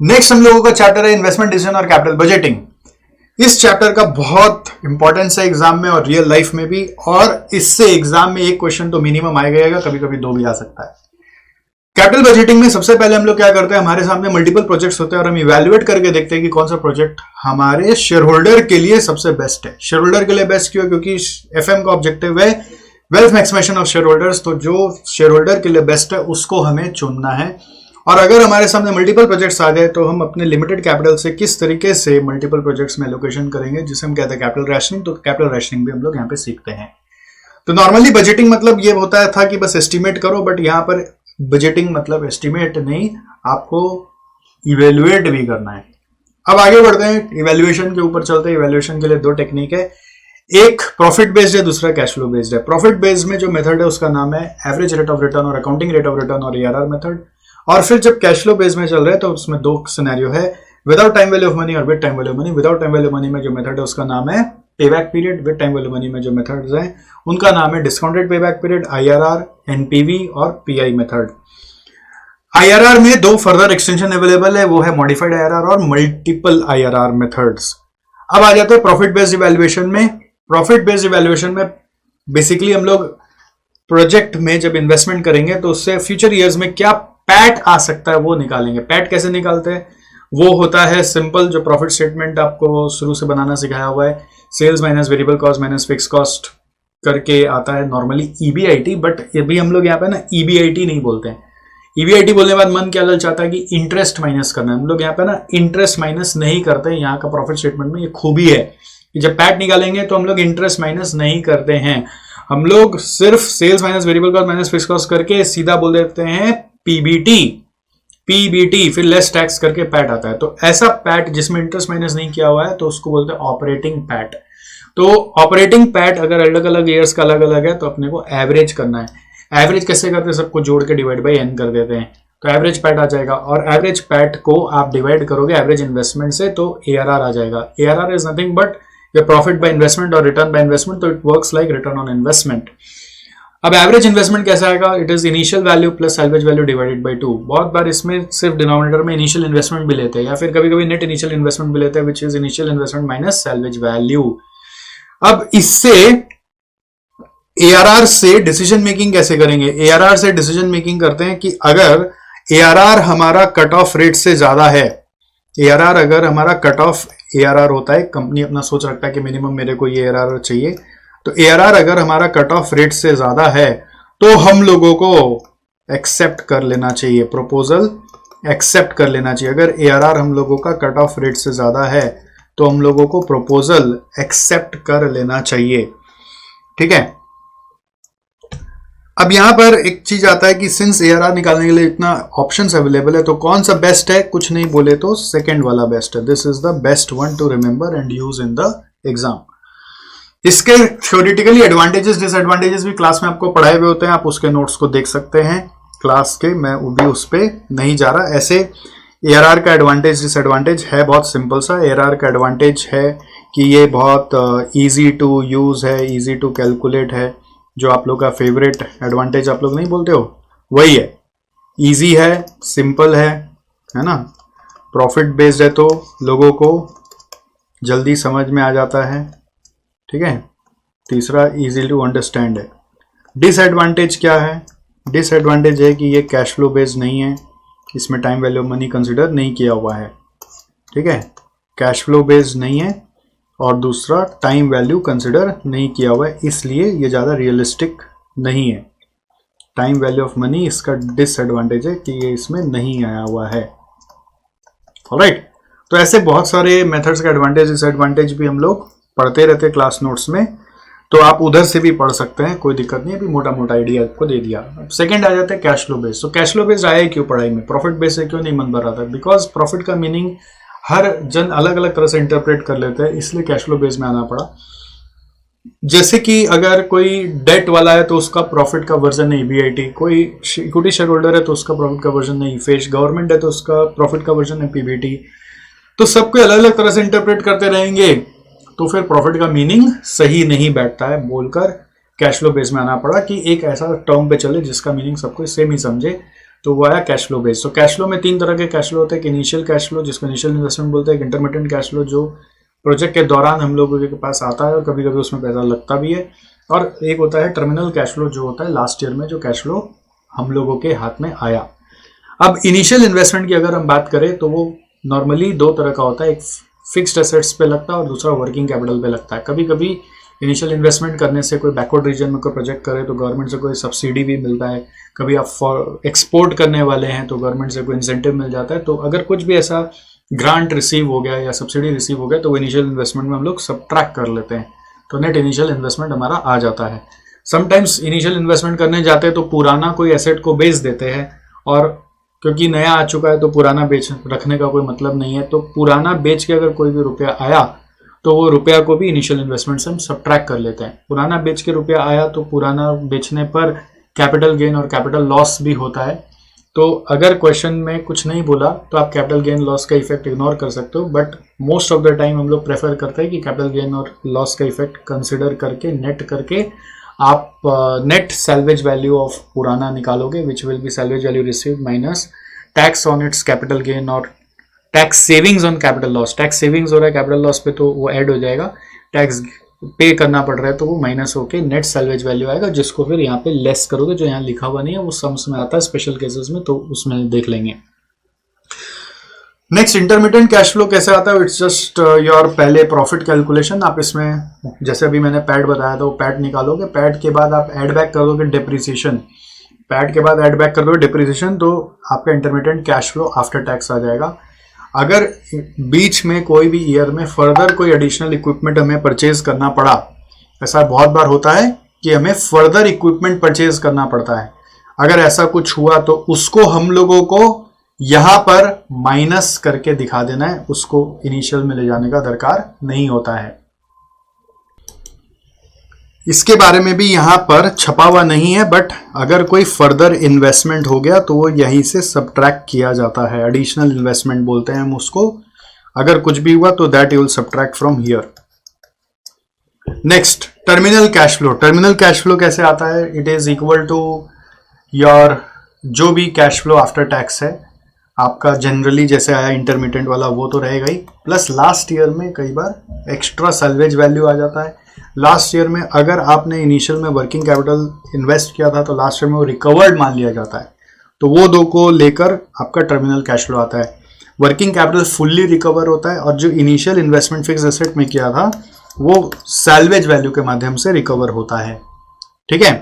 Next हम लोगों का चैप्टर है इन्वेस्टमेंट डिसीजन और कैपिटल बजटिंग। इस चैप्टर का बहुत इंपॉर्टेंस है एग्जाम में और रियल लाइफ में भी, और इससे एग्जाम में एक क्वेश्चन तो मिनिमम आएगा, कभी कभी दो भी आ सकता है। कैपिटल बजटिंग में सबसे पहले हम लोग क्या करते हैं, हमारे सामने मल्टीपल प्रोजेक्ट्स होते हैं और हम इवैल्यूएट करके देखते हैं कि कौन सा प्रोजेक्ट हमारे शेयर होल्डर के लिए सबसे बेस्ट है। शेयर होल्डर के लिए बेस्ट क्यों? क्योंकि एफएम का ऑब्जेक्टिव है wealth maximisation of share holders, तो जो शेयर होल्डर के लिए बेस्ट है उसको हमें चुनना है। और अगर हमारे सामने मल्टीपल प्रोजेक्ट्स आ जाए तो हम अपने लिमिटेड कैपिटल से किस तरीके से मल्टीपल प्रोजेक्ट्स में एलोकेशन करेंगे, जिसे हम कहते हैं कैपिटल रैशनिंग। तो कैपिटल रैशनिंग भी हम लोग यहाँ पे सीखते हैं। तो नॉर्मली बजटिंग मतलब ये होता था कि बस एस्टिमेट करो, बट यहाँ पर बजटिंग मतलब एस्टिमेट नहीं, आपको इवेल्युएट भी करना है। अब आगे बढ़ते हैं, इवेल्युएशन के ऊपर चलते हैं। इवेल्युएशन के लिए दो टेक्निक है, एक प्रॉफिट बेस्ड है, दूसरा कैश फ्लो बेस्ड है। प्रॉफिट बेस्ड में जो मेथड है उसका नाम है एवरेज रेट ऑफ रिटर्न और अकाउंटिंग रेट ऑफ रिटर्न और ERR मेथड। और फिर जब कैश फ्लो बेस्ड में चल रहे हैं तो उसमें दो सिनेरियो है, without time value of money और with time value money. Without time value money में जो मेथड है उसका नाम है payback period. With time value money में जो मेथड्स हैं उनका नाम है discounted payback period, IRR, NPV और PI मेथड। IRR में दो फर्दर एक्सटेंशन अवेलेबल है, वो है मॉडिफाइड IRR और मल्टीपल IRR मेथड्स। अब आ जाते हैं प्रॉफिट बेस्ड इवैल्यूएशन में। प्रॉफिट बेस्ड इवैल्यूएशन में बेसिकली हम लोग प्रोजेक्ट में जब इन्वेस्टमेंट करेंगे तो उससे फ्यूचर ईयर्स में क्या पैट आ सकता है वो निकालेंगे। पैट कैसे निकालते हैं? वो होता है सिंपल, जो प्रॉफिट स्टेटमेंट आपको शुरू से बनाना सिखाया हुआ है, sales minus variable cost minus fix cost करके आता है नॉर्मली EBIT, बट ये भी हम लोग यहाँ पे ना EBIT नहीं बोलते हैं। EBIT बोलने के बाद मन क्या ललचाता है कि इंटरेस्ट माइनस करना है। हम लोग यहाँ पे ना इंटरेस्ट माइनस नहीं करते हैं। यहाँ का प्रॉफिट स्टेटमेंट में ये खूबी है कि जब पैट निकालेंगे तो हम लोग इंटरेस्ट माइनस नहीं करते हैं, हम लोग सिर्फ sales minus variable cost minus fix cost करके सीधा बोल देते हैं PBT, फिर लेस टैक्स करके पैट आता है। तो ऐसा पैट जिसमें इंटरेस्ट माइनस नहीं किया हुआ है तो उसको बोलते हैं ऑपरेटिंग पैट। तो ऑपरेटिंग पैट अगर अलग अलग ईयर्स का अलग अलग है तो अपने को एवरेज करना है। एवरेज कैसे करते हैं? सबको जोड़ के डिवाइड बाई n कर देते हैं तो एवरेज पैट आ जाएगा, और एवरेज पैट को आप डिवाइड करोगे एवरेज इन्वेस्टमेंट से तो ARR आ जाएगा। ARR is nothing but your profit by investment और return by investment, तो it works like return on investment। अब एवरेज इन्वेस्टमेंट कैसा आएगा? It is initial value plus salvage value divided by 2। बहुत बार इसमें सिर्फ डिनोमिनेटर में इनिशियल इन्वेस्टमेंट भी लेते हैं, या फिर कभी कभी नेट इनिशियल इन्वेस्टमेंट भी लेते हैं, which is initial investment minus salvage value. अब इससे ARR से डिसीजन मेकिंग कैसे करेंगे? ARR से डिसीजन मेकिंग करते हैं कि अगर ARR हमारा कट ऑफ रेट से ज्यादा है, ARR अगर हमारा कट ऑफ ARR होता है, कंपनी अपना सोच रखता है कि मिनिमम मेरे को ये ARR चाहिए, तो ARR अगर हमारा कट ऑफ रेट से ज्यादा है तो हम लोगों को एक्सेप्ट कर लेना चाहिए, प्रपोजल एक्सेप्ट कर लेना चाहिए। अगर ARR हम लोगों का कट ऑफ रेट से ज्यादा है तो हम लोगों को प्रपोजल एक्सेप्ट कर लेना चाहिए, ठीक है। अब यहां पर एक चीज आता है कि सिंस ARR निकालने के लिए इतना ऑप्शंस अवेलेबल है तो कौन सा बेस्ट है? कुछ नहीं बोले तो सेकंड वाला बेस्ट है। This is the best one two remember and use in the exam. इसके थ्योरेटिकली एडवांटेजेस डिसएडवांटेजेस भी क्लास में आपको पढ़ाए हुए होते हैं, आप उसके नोट्स को देख सकते हैं क्लास के, मैं भी उस पर नहीं जा रहा। ऐसे ARR का एडवांटेज डिसएडवांटेज है बहुत सिंपल सा। ARR का एडवांटेज है कि ये बहुत ईजी टू यूज है, ईजी टू कैलकुलेट है, जो आप लोग का फेवरेट एडवांटेज आप लोग नहीं बोलते हो वही है। इजी है, सिंपल है ना। प्रॉफिट बेस्ड है तो लोगों को जल्दी समझ में आ जाता है, ठीक है। तीसरा इजी टू अंडरस्टैंड है। डिसएडवांटेज क्या है? डिसएडवांटेज है कि ये कैश फ्लो बेस्ड नहीं है, इसमें time value of money consider नहीं किया हुआ है, ठीक है। कैश फ्लो बेस्ड नहीं है और दूसरा टाइम वैल्यू कंसिडर नहीं किया हुआ है, इसलिए ये ज़्यादा रियलिस्टिक नहीं है। टाइम वैल्यू ऑफ मनी इसका डिसएडवांटेज है कि ये इसमें नहीं आया हुआ है। ऑलराइट, तो ऐसे बहुत सारे मेथड्स का एडवांटेज डिसएडवांटेज भी हम लोग पढ़ते रहते हैं क्लास नोट्स में, तो आप उधर से भी पढ़ सकते हैं, कोई दिक्कत नहीं है। अभी मोटा मोटा आइडिया आपको दे दिया। सेकंड आ जाता है कैश फ्लो बेस्ड। तो कैश फ्लो बेस्ड आया क्यों पढ़ाई में? प्रॉफिट बेस्ड से क्यों नहीं मन भर रहा था? बिकॉज प्रॉफिट का मीनिंग हर जन अलग अलग तरह से इंटरप्रेट कर लेते हैं, इसलिए कैश फ्लो बेस में आना पड़ा। जैसे कि अगर कोई डेट वाला है तो उसका प्रॉफिट का वर्जन है EBIT, कोई इक्विटी शेयर होल्डर है तो उसका प्रॉफिट का वर्जन है IFES, गवर्नमेंट है तो उसका प्रॉफिट का वर्जन है PBT। तो सबको अलग अलग तरह से इंटरप्रेट करते रहेंगे तो फिर प्रॉफिट का मीनिंग सही नहीं बैठता है, बोलकर कैश फ्लो बेस में आना पड़ा कि एक ऐसा टर्म पे चले जिसका मीनिंग सबको सेम ही समझे। तो वो आया कैश फ्लो बेस्ड। तो कैश फ्लो में 3 तरह के कैश फ्लो होते हैं, इनिशियल कैश फ्लो जिसको इनिशियल इन्वेस्टमेंट बोलते हैं, इंटरमीडिएट कैश फ्लो जो प्रोजेक्ट के दौरान हम लोगों के पास आता है और कभी कभी उसमें पैसा लगता भी है, और एक होता है टर्मिनल कैश फ्लो जो होता है लास्ट ईयर में जो कैश फ्लो हम लोगों के हाथ में आया। अब इनिशियल इन्वेस्टमेंट की अगर हम बात करें तो वो नॉर्मली 2 तरह का होता है, एक फिक्स्ड एसेट्स पे लगता है और दूसरा वर्किंग कैपिटल पे लगता है। कभी कभी इनिशियल इन्वेस्टमेंट करने से कोई बैकवर्ड रीजन में कोई प्रोजेक्ट करे तो गवर्नमेंट से कोई सब्सिडी भी मिलता है, कभी आप एक्सपोर्ट करने वाले हैं तो गवर्नमेंट से कोई इंसेंटिव मिल जाता है। तो अगर कुछ भी ऐसा ग्रांट रिसीव हो गया या सब्सिडी रिसीव हो गया तो वो इनिशियल इन्वेस्टमेंट में हम लोग सबट्रैक्ट कर लेते हैं, तो नेट इनिशियल इन्वेस्टमेंट हमारा आ जाता है। समटाइम्स इनिशियल इन्वेस्टमेंट करने जाते हैं तो पुराना कोई एसेट को बेच देते हैं, और क्योंकि नया आ चुका है तो पुराना बेच रखने का कोई मतलब नहीं है, तो पुराना बेच के अगर कोई भी रुपया आया तो वो रुपया को भी इनिशियल इन्वेस्टमेंट से हम सबट्रैक्ट कर लेते हैं। पुराना बेच के रुपया आया तो पुराना बेचने पर कैपिटल गेन और कैपिटल लॉस भी होता है। तो अगर क्वेश्चन में कुछ नहीं बोला तो आप कैपिटल गेन लॉस का इफेक्ट इग्नोर कर सकते हो, but most of the time हम लोग प्रेफर करते हैं कि कैपिटल गेन और लॉस का इफेक्ट कंसिडर करके नेट करके आप नेट सैल्वेज वैल्यू ऑफ पुराना निकालोगे, which will be salvage value received minus tax on its capital gain और tax savings on capital loss. Tax savings हो रहा है कैपिटल लॉस पे तो वो ऐड हो जाएगा, टैक्स पे करना पड़ रहा है तो वो माइनस होके नेट सैल्वेज वैल्यू आएगा, जिसको फिर यहाँ पे लेस करोगे, जो यहाँ लिखा हुआ नहीं है वो सम्स में आता है स्पेशल केसेस में, तो उसमें देख लेंगे। नेक्स्ट इंटरमीडिएट कैश फ्लो कैसे आता है, इट्स जस्ट योर पहले प्रॉफिट कैलकुलेशन। आप इसमें जैसे अभी मैंने पैड बताया था वो पैड निकालोगे, पैड के बाद आप एड बैक कर दोगे डिप्रिसिएशन, पैड के बाद एड बैक कर दोगे डिप्रिसिएशन, तो आपका intermediate cash flow after tax आ जाएगा। अगर बीच में कोई भी ईयर में फर्दर कोई एडिशनल इक्विपमेंट हमें परचेज करना पड़ा, ऐसा बहुत बार होता है कि हमें फर्दर इक्विपमेंट परचेज करना पड़ता है, अगर ऐसा कुछ हुआ तो उसको हम लोगों को यहां पर माइनस करके दिखा देना है, उसको इनिशियल में ले जाने का दरकार नहीं होता है। इसके बारे में भी यहां पर छपा हुआ नहीं है, बट अगर कोई फर्दर इन्वेस्टमेंट हो गया तो वो यहीं से सबट्रैक्ट किया जाता है, एडिशनल इन्वेस्टमेंट बोलते हैं हम उसको। अगर कुछ भी हुआ तो that you will subtract from here. Next terminal cash flow. Terminal cash flow कैसे आता है, it is equal to your जो भी कैश फ्लो आफ्टर टैक्स है आपका जनरली जैसे आया इंटरमीडिएट वाला वो तो रहेगा ही, प्लस लास्ट ईयर में कई बार एक्स्ट्रा सैल्वेज वैल्यू आ जाता है। लास्ट ईयर में अगर आपने इनिशियल में वर्किंग कैपिटल इन्वेस्ट किया था तो लास्ट ईयर में वो रिकवर्ड मान लिया जाता है, तो वो दो को लेकर आपका टर्मिनल कैश फ्लो आता है। वर्किंग कैपिटल फुल्ली रिकवर होता है और जो इनिशियल इन्वेस्टमेंट फिक्स एसेट में किया था वो सैल्वेज वैल्यू के माध्यम से रिकवर होता है। ठीक है,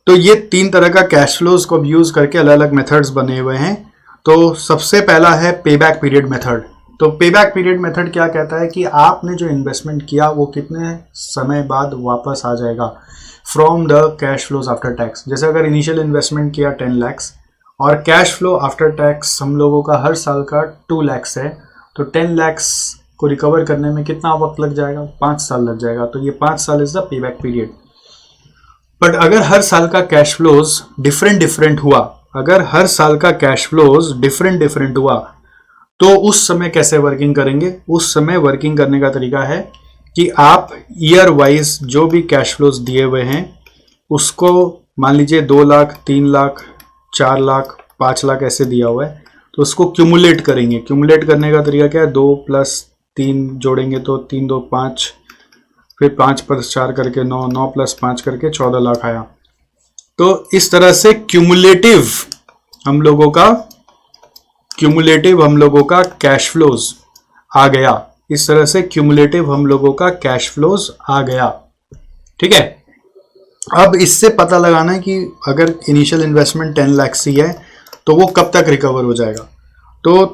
तो ये 3 तरह का कैश फ्लोज को यूज करके अलग अलग मेथड्स बने हुए हैं। तो सबसे पहला है पे बैक पीरियड मेथड। तो पे बैक पीरियड मेथड क्या कहता है कि आपने जो इन्वेस्टमेंट किया वो कितने समय बाद वापस आ जाएगा from the cash flows after tax. जैसे अगर इनिशियल इन्वेस्टमेंट किया 10 लाख और कैश फ्लो आफ्टर टैक्स हम लोगों का हर साल का 2 लाख है, तो 10 लाख को रिकवर करने में कितना वक्त लग जाएगा, 5 साल लग जाएगा। तो ये 5 साल is the pay back period. But अगर हर साल का कैश फ्लोज डिफरेंट हुआ, अगर हर साल का कैश फ्लोज डिफरेंट हुआ तो उस समय कैसे वर्किंग करेंगे। उस समय वर्किंग करने का तरीका है कि आप ईयर वाइज जो भी कैश फ्लोज दिए हुए हैं उसको मान लीजिए 2 लाख, 3 लाख, 4 लाख, 5 लाख ऐसे दिया हुआ है, तो उसको क्यूमुलेट करेंगे। क्यूमुलेट करने का तरीका क्या है, 2 + 3 जोड़ेंगे तो 3 2 5, फिर 5 + 4 करके 9, 9 + 5 करके 14 लाख आया। तो इस तरह से क्यूमुलेटिव हम लोगों का कैश फ्लोज आ गया। इस तरह से क्यूमुलेटिव हम लोगों का कैश फ्लोज आ गया। ठीक है, अब इससे पता लगाना है कि अगर इनिशियल इन्वेस्टमेंट 10 लाख सी है तो वो कब तक रिकवर हो जाएगा। तो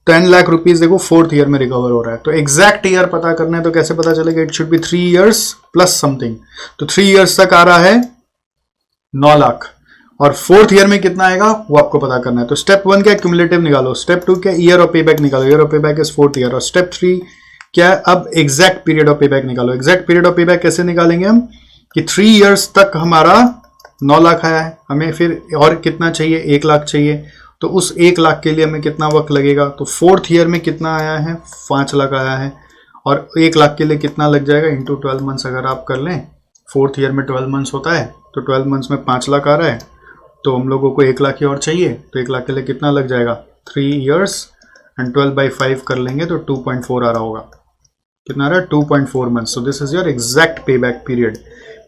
10 लाख रुपीज देखो 4th ईयर में रिकवर हो रहा है, तो एग्जैक्ट ईयर पता करना है तो कैसे पता चलेगा, it should be 3 years plus something. तो 3 years तक आ रहा है 9 लाख और 4th ईयर में कितना आएगा वो आपको पता करना है। तो स्टेप 1 क्या, क्यूमुलेटिव निकालो। स्टेप 2 क्या, ईयर ऑफ पे बैक निकालो। ईयर ऑफ पे बैक इज 4th ईयर। और स्टेप 3 क्या है, अब एग्जैक्ट पीरियड ऑफ पे बैक निकालो। एग्जैक्ट पीरियड ऑफ पे बैक कैसे निकालेंगे हम कि 3 years तक हमारा 9 लाख आया है, हमें फिर और कितना चाहिए, 1 लाख चाहिए। तो उस 1 लाख के लिए हमें कितना वक्त लगेगा, तो 4th ईयर में कितना आया है, 5 लाख आया है, और 1 लाख के लिए कितना लग जाएगा इंटू 12 मंथ्स अगर आप कर लें। 4th ईयर में 12 मंथ्स होता है तो 12 मंथ्स में 5 लाख आ रहा है, तो हम लोगों को 1 लाख की और चाहिए, तो 1 लाख के लिए कितना लग जाएगा, 3 years एंड 12/5 कर लेंगे तो 2.4 आ रहा होगा। कितना आ रहा है, 2.4 months। So this is your exact पे बैक पीरियड।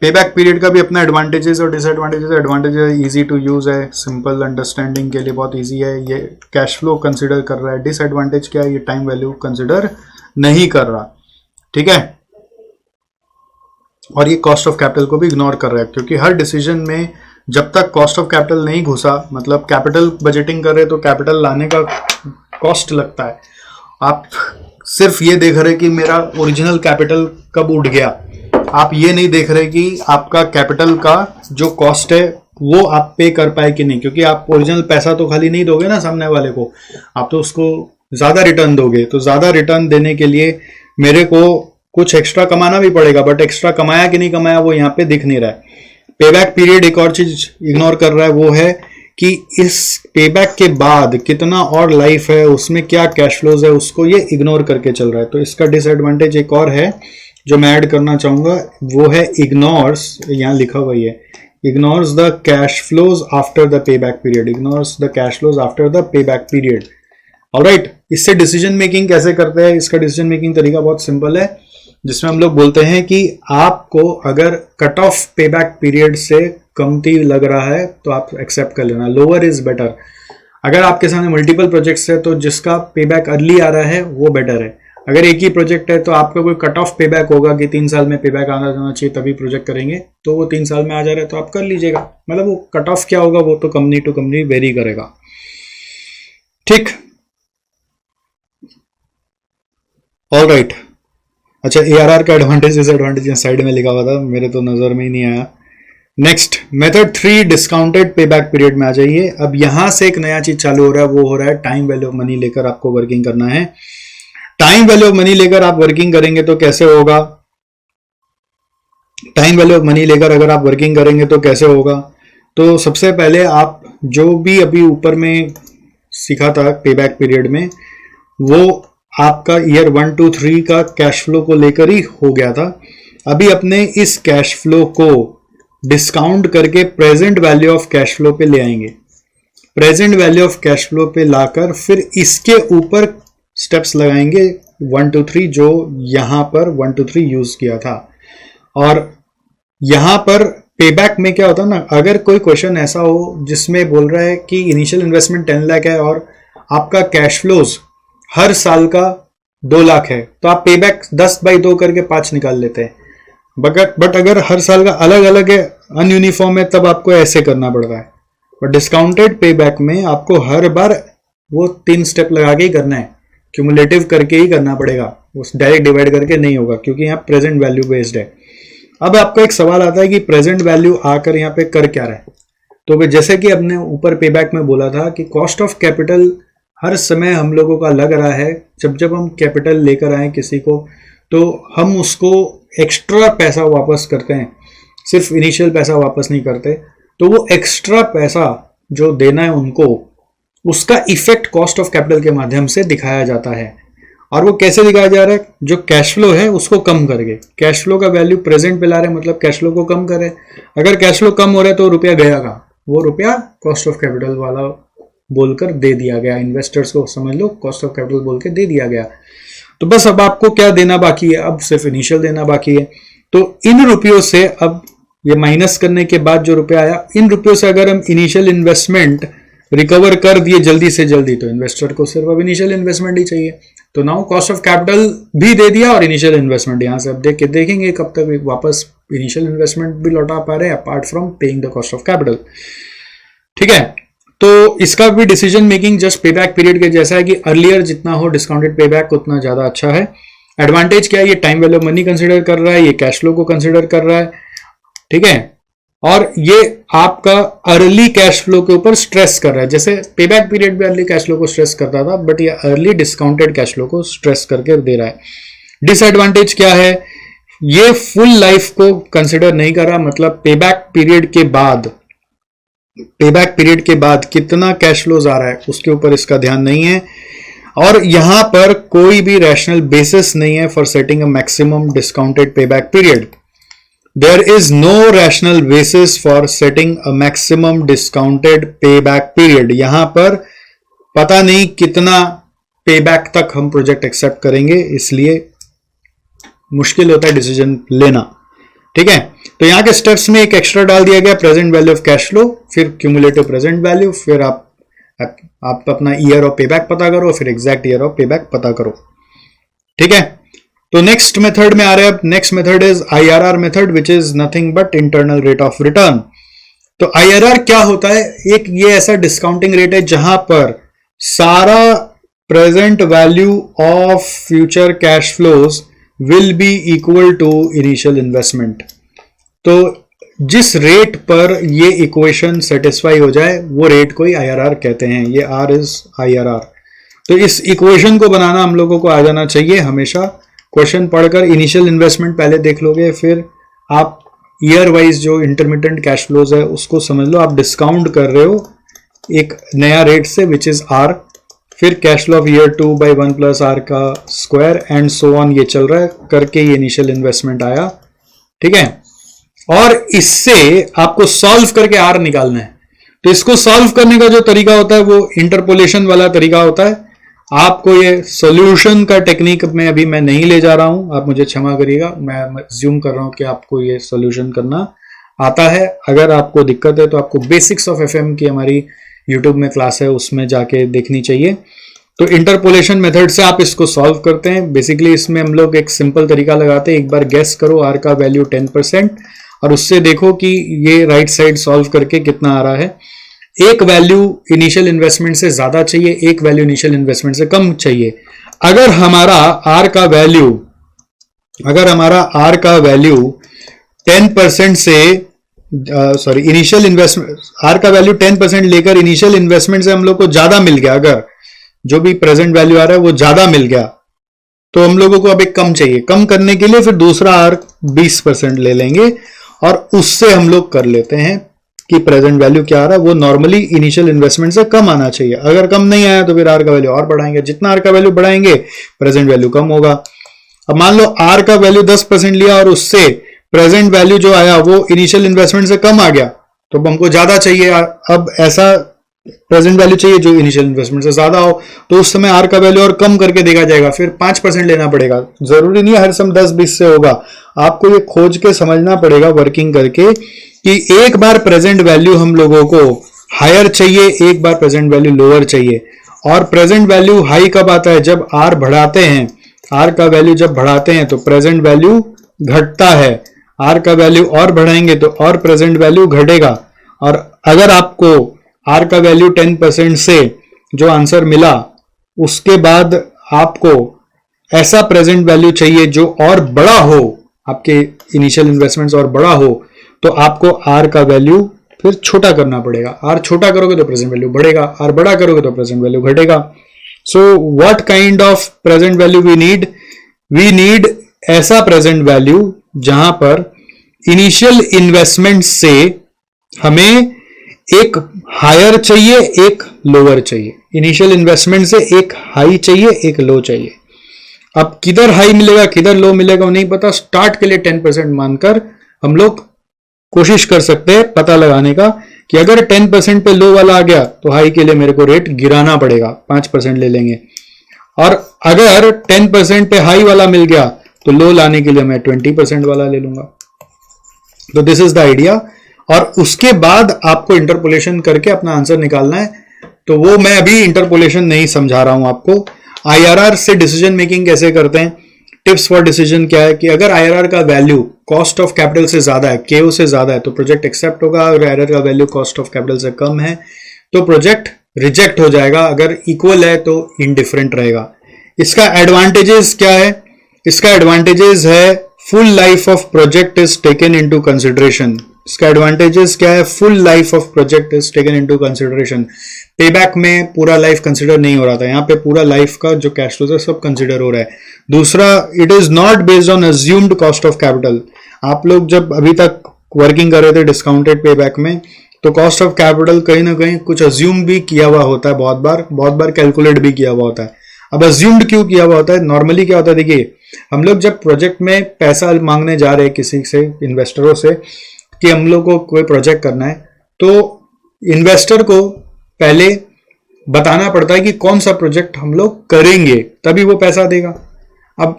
पे बैक पीरियड का भी अपना एडवांटेजेस और डिसएडवांटेजेस है। एडवांटेजेस इजी टू यूज है, सिंपल अंडरस्टैंडिंग के लिए बहुत इजी है, ये कैश फ्लो कंसिडर कर रहा है। डिसएडवांटेज क्या है, ये टाइम वैल्यू कंसिडर नहीं कर रहा, ठीक है। और ये कॉस्ट ऑफ कैपिटल को भी इग्नोर कर रहा है, क्योंकि हर डिसीजन में जब तक कॉस्ट ऑफ कैपिटल नहीं घुसा, मतलब कैपिटल बजटिंग कर रहे तो कैपिटल लाने का कॉस्ट लगता है। आप सिर्फ ये देख रहे कि मेरा ओरिजिनल कैपिटल कब उठ गया, आप ये नहीं देख रहे कि आपका कैपिटल का जो कॉस्ट है वो आप पे कर पाए कि नहीं, क्योंकि आप ओरिजिनल पैसा तो खाली नहीं दोगे ना सामने वाले को, आप तो उसको ज्यादा रिटर्न दोगे। तो ज्यादा रिटर्न देने के लिए मेरे को कुछ एक्स्ट्रा कमाना भी पड़ेगा, बट एक्स्ट्रा कमाया कि नहीं कमाया वो यहाँ पे दिख नहीं रहा है। पेबैक पीरियड एक और चीज इग्नोर कर रहा है, वो है कि इस पेबैक के बाद कितना और लाइफ है, उसमें क्या कैश फ्लोज है, उसको ये इग्नोर करके चल रहा है। तो इसका डिसएडवांटेज एक और है जो मैं ऐड करना चाहूंगा, वो है इग्नोर्स, यहाँ लिखा हुआ है, ignores the cash flows after the payback period, ignores the cash flows after the payback period. Alright, इससे डिसीजन मेकिंग कैसे करते हैं, इसका डिसीजन मेकिंग तरीका बहुत सिंपल है, जिसमें हम लोग बोलते हैं कि आपको अगर कट ऑफ पेबैक पीरियड से कमती लग रहा है तो आप एक्सेप्ट कर लेना, लोअर इज बेटर। अगर आपके सामने मल्टीपल प्रोजेक्ट्स है तो जिसका पेबैक अर्ली आ रहा है वो बेटर है। अगर एक ही प्रोजेक्ट है तो आपका कोई कट ऑफ पेबैक होगा कि 3 साल में पेबैक आना जाना चाहिए तभी प्रोजेक्ट करेंगे, तो वो 3 साल में आ जा रहा है तो आप कर लीजिएगा। मतलब वो कट ऑफ क्या होगा वो तो कंपनी टू कंपनी वेरी करेगा, ठीक। ऑलराइट, अच्छा ARR का एडवांटेज डिसएडवांटेज साइड में लिखा हुआ था, मेरे तो नजर में ही नहीं आया। Next method 3 discounted payback period में आ जाइए। अब यहां से एक नया चीज चालू हो रहा है, वो हो रहा है टाइम वैल्यू ऑफ मनी लेकर आपको वर्किंग करना है। टाइम वैल्यू ऑफ मनी लेकर आप वर्किंग करेंगे तो कैसे होगा, टाइम वैल्यू ऑफ मनी लेकर अगर आप वर्किंग करेंगे तो कैसे होगा, तो सबसे पहले आप जो भी अभी ऊपर में सीखा था पेबैक पीरियड में, वो आपका ईयर 1 to 3 का कैश फ्लो को लेकर ही हो गया था। अभी अपने इस कैश फ्लो को डिस्काउंट करके present value of cash flow पे ले आएंगे। Present value of cash flow पे लाकर फिर इसके ऊपर स्टेप्स लगाएंगे 1 to 3 जो यहां पर 1 to 3 यूज किया था। और यहां पर पेबैक में क्या होता है ना, अगर कोई क्वेश्चन ऐसा हो जिसमें बोल रहा है कि इनिशियल इन्वेस्टमेंट 10 लाख है और आपका कैश फ्लोज हर साल का 2 लाख है, तो आप पेबैक 10/2 करके 5 निकाल लेते हैं। बट अगर हर साल का अलग अलग है, अनयूनिफॉर्म है, तब आपको ऐसे करना पड़ता है। बट डिस्काउंटेड पेबैक में आपको हर बार वो 3 स्टेप लगा के ही करना है, क्यूमुलेटिव करके ही करना पड़ेगा, उस डायरेक्ट डिवाइड करके नहीं होगा, क्योंकि यहाँ प्रेजेंट वैल्यू बेस्ड है। अब आपको एक सवाल आता है कि प्रेजेंट वैल्यू आकर यहाँ पे कर क्या रहा है, तो जैसे कि हमने ऊपर पेबैक में बोला था कि कॉस्ट ऑफ कैपिटल हर समय हम लोगों का लग रहा है, जब हम कैपिटल लेकर आए किसी को तो हम उसको एक्स्ट्रा पैसा वापस करते हैं, सिर्फ इनिशियल पैसा वापस नहीं करते। तो वो एक्स्ट्रा पैसा जो देना है उनको, उसका इफेक्ट कॉस्ट ऑफ कैपिटल के माध्यम से दिखाया जाता है। और वो कैसे दिखाया जा रहा है, जो कैश फ्लो है उसको कम करके, कैश फ्लो का वैल्यू प्रेजेंट पे ला रहे हैं, मतलब कैश फ्लो को कम करे। अगर कैश फ्लो कम हो रहा है तो रुपया गया का, वो रुपया कॉस्ट ऑफ कैपिटल वाला बोलकर दे दिया गया, इन्वेस्टर्स को समझ लो कॉस्ट ऑफ कैपिटल बोल के दे दिया गया। तो बस अब आपको क्या देना बाकी है, अब सिर्फ इनिशियल देना बाकी है। तो इन रुपयों से अब ये माइनस करने के बाद जो रुपया आया, इन रुपयों से अगर हम इनिशियल इन्वेस्टमेंट रिकवर कर दिए जल्दी से जल्दी, तो इन्वेस्टर को सिर्फ अब इनिशियल इन्वेस्टमेंट ही चाहिए। तो नाउ कॉस्ट ऑफ कैपिटल भी दे दिया और इनिशियल इन्वेस्टमेंट यहां से अब देखेंगे कब तक वापस इनिशियल इन्वेस्टमेंट भी लौटा पा रहे हैं apart from paying the cost of capital, ठीक है। तो इसका भी decision making just payback period के जैसा है कि अर्लियर जितना हो डिस्काउंटेड पेबैक उतना ज्यादा अच्छा है। एडवांटेज क्या है, ये टाइम वैल्यू मनी कंसिडर कर रहा है, ये कैश फ्लो को कंसिडर कर रहा है, ठीक है। और ये आपका अर्ली कैश फ्लो के ऊपर स्ट्रेस कर रहा है, जैसे पेबैक पीरियड भी अर्ली कैश फ्लो को स्ट्रेस करता था, बट ये अर्ली डिस्काउंटेड कैश फ्लो को स्ट्रेस करके दे रहा है। डिसएडवांटेज क्या है, ये फुल लाइफ को कंसिडर नहीं कर रहा, मतलब पेबैक पीरियड के बाद कितना कैश फ्लोज आ रहा है उसके ऊपर इसका ध्यान नहीं है। और यहां पर कोई भी रैशनल बेसिस नहीं है for setting a maximum discounted payback period. There is no rational basis for setting a maximum discounted pay back period. यहां पर पता नहीं कितना पे बैक तक हम प्रोजेक्ट एक्सेप्ट करेंगे, इसलिए मुश्किल होता है डिसीजन लेना। ठीक है, तो यहां के स्टेप्स में एक एक्स्ट्रा डाल दिया गया, present value of cash flow, फिर क्यूमुलेटिव प्रेजेंट वैल्यू, फिर आप अपना ईयर ऑफ पेबैक पता करो, फिर एग्जैक्ट ईयर ऑफ पेबैक पता करो। ठीक है, तो नेक्स्ट मेथड में आ रहे हैं। Next method is IRR method, which is nothing but internal rate of return. तो आईआरआर क्या होता है? एक ये ऐसा डिस्काउंटिंग रेट है जहां पर सारा present value of future cash flows will be equal to initial investment. तो जिस रेट पर ये इक्वेशन सेटिस्फाई हो जाए वो रेट को ही आईआरआर कहते हैं। ये आर इज आईआरआर। तो इस इक्वेशन को बनाना हम लोगों को आ जाना चाहिए। हमेशा क्वेश्चन पढ़कर इनिशियल इन्वेस्टमेंट पहले देख लोगे, फिर आप ईयर वाइज जो इंटरमिटेंट कैश फ्लोज है उसको समझ लो। आप डिस्काउंट कर रहे हो एक नया रेट से विच इज आर, फिर cash flow of year 2 by 1 plus R का स्क्वायर एंड सो ऑन, ये चल रहा है करके ये इनिशियल इन्वेस्टमेंट आया। ठीक है, और इससे आपको सॉल्व करके आर निकालना है। तो इसको सॉल्व करने का जो तरीका होता है वो इंटरपोलेशन वाला तरीका होता है। आपको ये सॉल्यूशन का टेक्निक में अभी मैं नहीं ले जा रहा हूं, आप मुझे क्षमा करिएगा। मैं अज्यूम कर रहा हूं कि आपको ये सॉल्यूशन करना आता है। अगर आपको दिक्कत है तो आपको बेसिक्स ऑफ एफएम की हमारी यूट्यूब में क्लास है, उसमें जाके देखनी चाहिए। तो इंटरपोलेशन मेथड से आप इसको सॉल्व करते हैं। बेसिकली इसमें हम लोग एक सिंपल तरीका लगाते हैं, एक बार गेस करो आर का वैल्यू 10% और उससे देखो कि ये राइट साइड सॉल्व करके कितना आ रहा है। एक वैल्यू इनिशियल इन्वेस्टमेंट से ज्यादा चाहिए, एक वैल्यू इनिशियल इन्वेस्टमेंट से कम चाहिए। अगर हमारा आर का वैल्यू 10% से इनिशियल इन्वेस्टमेंट, आर का वैल्यू 10% लेकर इनिशियल इन्वेस्टमेंट से हम लोग को ज्यादा मिल गया, अगर जो भी प्रेजेंट वैल्यू आ रहा है वो ज्यादा मिल गया, तो हम लोगों को अब एक कम चाहिए। कम करने के लिए फिर दूसरा आर 20% ले लेंगे और उससे हम लोग कर लेते हैं कि प्रेजेंट वैल्यू क्या आ रहा है वो नॉर्मली इनिशियल इन्वेस्टमेंट से कम आना चाहिए। अगर कम नहीं आया तो फिर आर का वैल्यू और बढ़ाएंगे। जितना आर का वैल्यू बढ़ाएंगे प्रेजेंट वैल्यू कम होगा। अब मान लो आर का वैल्यू 10% लिया और उससे प्रेजेंट वैल्यू जो आया वो इनिशियल इन्वेस्टमेंट से कम आ गया, तो हमको ज्यादा चाहिए। अब ऐसा प्रेजेंट वैल्यू चाहिए जो इनिशियल इन्वेस्टमेंट से ज्यादा हो, तो उस समय आर का वैल्यू और कम करके देखा जाएगा, फिर 5% लेना पड़ेगा। जरूरी नहीं है हर समय 10-20 से होगा, आपको ये खोज के समझना पड़ेगा वर्किंग करके कि एक बार प्रेजेंट वैल्यू हम लोगों को हायर चाहिए, एक बार प्रेजेंट वैल्यू लोअर चाहिए। और प्रेजेंट वैल्यू हाई कब आता है? जब आर बढ़ाते हैं। आर का वैल्यू जब बढ़ाते हैं तो प्रेजेंट वैल्यू घटता है। आर का वैल्यू और बढ़ाएंगे तो और प्रेजेंट वैल्यू घटेगा। और अगर आपको आर का वैल्यू 10% से जो आंसर मिला, उसके बाद आपको ऐसा प्रेजेंट वैल्यू चाहिए जो और बड़ा हो, आपके इनिशियल इन्वेस्टमेंट्स और बड़ा हो, तो आपको आर का वैल्यू फिर छोटा करना पड़ेगा। आर छोटा करोगे तो प्रेजेंट वैल्यू बढ़ेगा, आर बड़ा करोगे तो प्रेजेंट वैल्यू घटेगा। So what kind of present value we need? We need ऐसा प्रेजेंट वैल्यू जहां पर इनिशियल इन्वेस्टमेंट से हमें एक हायर चाहिए, एक लोअर चाहिए। इनिशियल इन्वेस्टमेंट से एक हाई चाहिए, एक लो चाहिए। अब किधर हाई मिलेगा किधर लो मिलेगा वो नहीं पता। स्टार्ट के लिए 10% मानकर हम लोग कोशिश कर सकते हैं पता लगाने का कि अगर 10% पे लो वाला आ गया तो हाई के लिए मेरे को रेट गिराना पड़ेगा, 5% ले लेंगे। और अगर 10% पे हाई वाला मिल गया तो लो लाने के लिए मैं 20% वाला ले लूंगा। तो दिस इज द आइडिया। और उसके बाद आपको इंटरपोलेशन करके अपना आंसर निकालना है। तो वो मैं अभी इंटरपोलेशन नहीं समझा रहा हूं आपको। आईआरआर से डिसीजन मेकिंग कैसे करते हैं, टिप्स फॉर डिसीजन क्या है कि अगर आईआरआर का वैल्यू कॉस्ट ऑफ कैपिटल से ज्यादा है, केओ से ज्यादा है, तो प्रोजेक्ट एक्सेप्ट होगा। अगर आईआरआर का वैल्यू कॉस्ट ऑफ कैपिटल से कम है तो प्रोजेक्ट रिजेक्ट हो जाएगा। अगर इक्वल है तो इनडिफरेंट रहेगा। इसका एडवांटेजेस क्या है? इसका एडवांटेजेस है full life of project is taken into consideration. इसका एडवांटेजेस क्या है? Full life of project is taken into consideration. Payback में पूरा लाइफ कंसिडर नहीं हो रहा था, यहाँ पे पूरा लाइफ का जो कैश फ्लो है सब कंसिडर हो रहा है। दूसरा, it is not based on assumed cost of capital. आप लोग जब अभी तक वर्किंग कर रहे थे डिस्काउंटेड पेबैक में, तो कॉस्ट ऑफ कैपिटल कहीं ना कहीं कुछ अज्यूम भी किया हुआ होता है, बहुत बार कैलकुलेट भी किया हुआ होता है। अब अज्यूम्ड क्यों किया हुआ होता है? नॉर्मली क्या होता है, देखिए हम लोग जब प्रोजेक्ट में पैसा मांगने जा रहे हैं किसी से, इन्वेस्टरों से, कि हम लोग को कोई प्रोजेक्ट करना है, तो इन्वेस्टर को पहले बताना पड़ता है कि कौन सा प्रोजेक्ट हम लोग करेंगे, तभी वो पैसा देगा। अब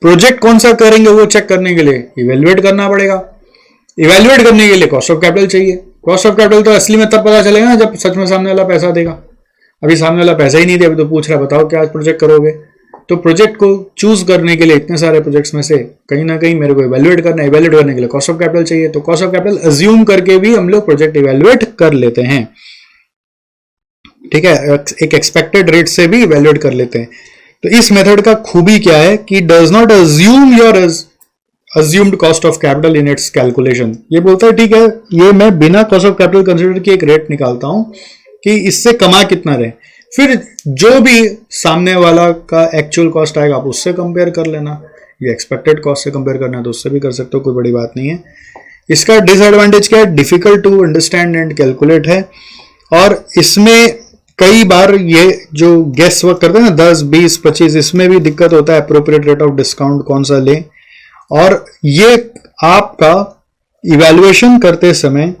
प्रोजेक्ट कौन सा करेंगे वो चेक करने के लिए इवेल्युएट करना पड़ेगा। इवेल्युएट करने के लिए कॉस्ट ऑफ कैपिटल चाहिए। कॉस्ट ऑफ कैपिटल तो असली में तब पता चलेगा ना जब सच में सामने वाला पैसा देगा। अभी सामने वाला पैसा ही नहीं दे, अभी तो पूछ रहा है बताओ क्या आज प्रोजेक्ट करोगे। तो प्रोजेक्ट को चूज करने के लिए इतने सारे प्रोजेक्ट्स में से कहीं ना कहीं मेरे को इवेल्युएट करना है, इवेल्युएट करने के लिए कॉस्ट ऑफ कैपिटल चाहिए, तो कॉस्ट ऑफ कैपिटल अज्यूम करके भी हम लोग प्रोजेक्ट इवेल्युएट कर लेते हैं। ठीक है, एक एक्सपेक्टेड रेट से भी इवेल्युएट कर लेते हैं। तो इस मेथड का खूबी क्या है कि does not assume your assumed cost of capital in its calculation. ये बोलता है ठीक है, ये मैं बिना कॉस्ट ऑफ कैपिटल कंसीडर किए एक रेट निकालता हूं कि इससे कमा कितना रहे, फिर जो भी सामने वाला का एक्चुअल कॉस्ट आएगा आप उससे कंपेयर कर लेना, ये एक्सपेक्टेड कॉस्ट से कंपेयर करना है तो उससे भी कर सकते हो, कोई बड़ी बात नहीं है। इसका डिसएडवांटेज क्या है? Difficult to understand and calculate है, और इसमें कई बार ये जो गेस वर्क करते हैं ना 10, 20, 25, इसमें भी दिक्कत होता है अप्रोप्रिएट रेट ऑफ डिस्काउंट कौन सा लें। और ये आपका इवैल्यूएशन करते समय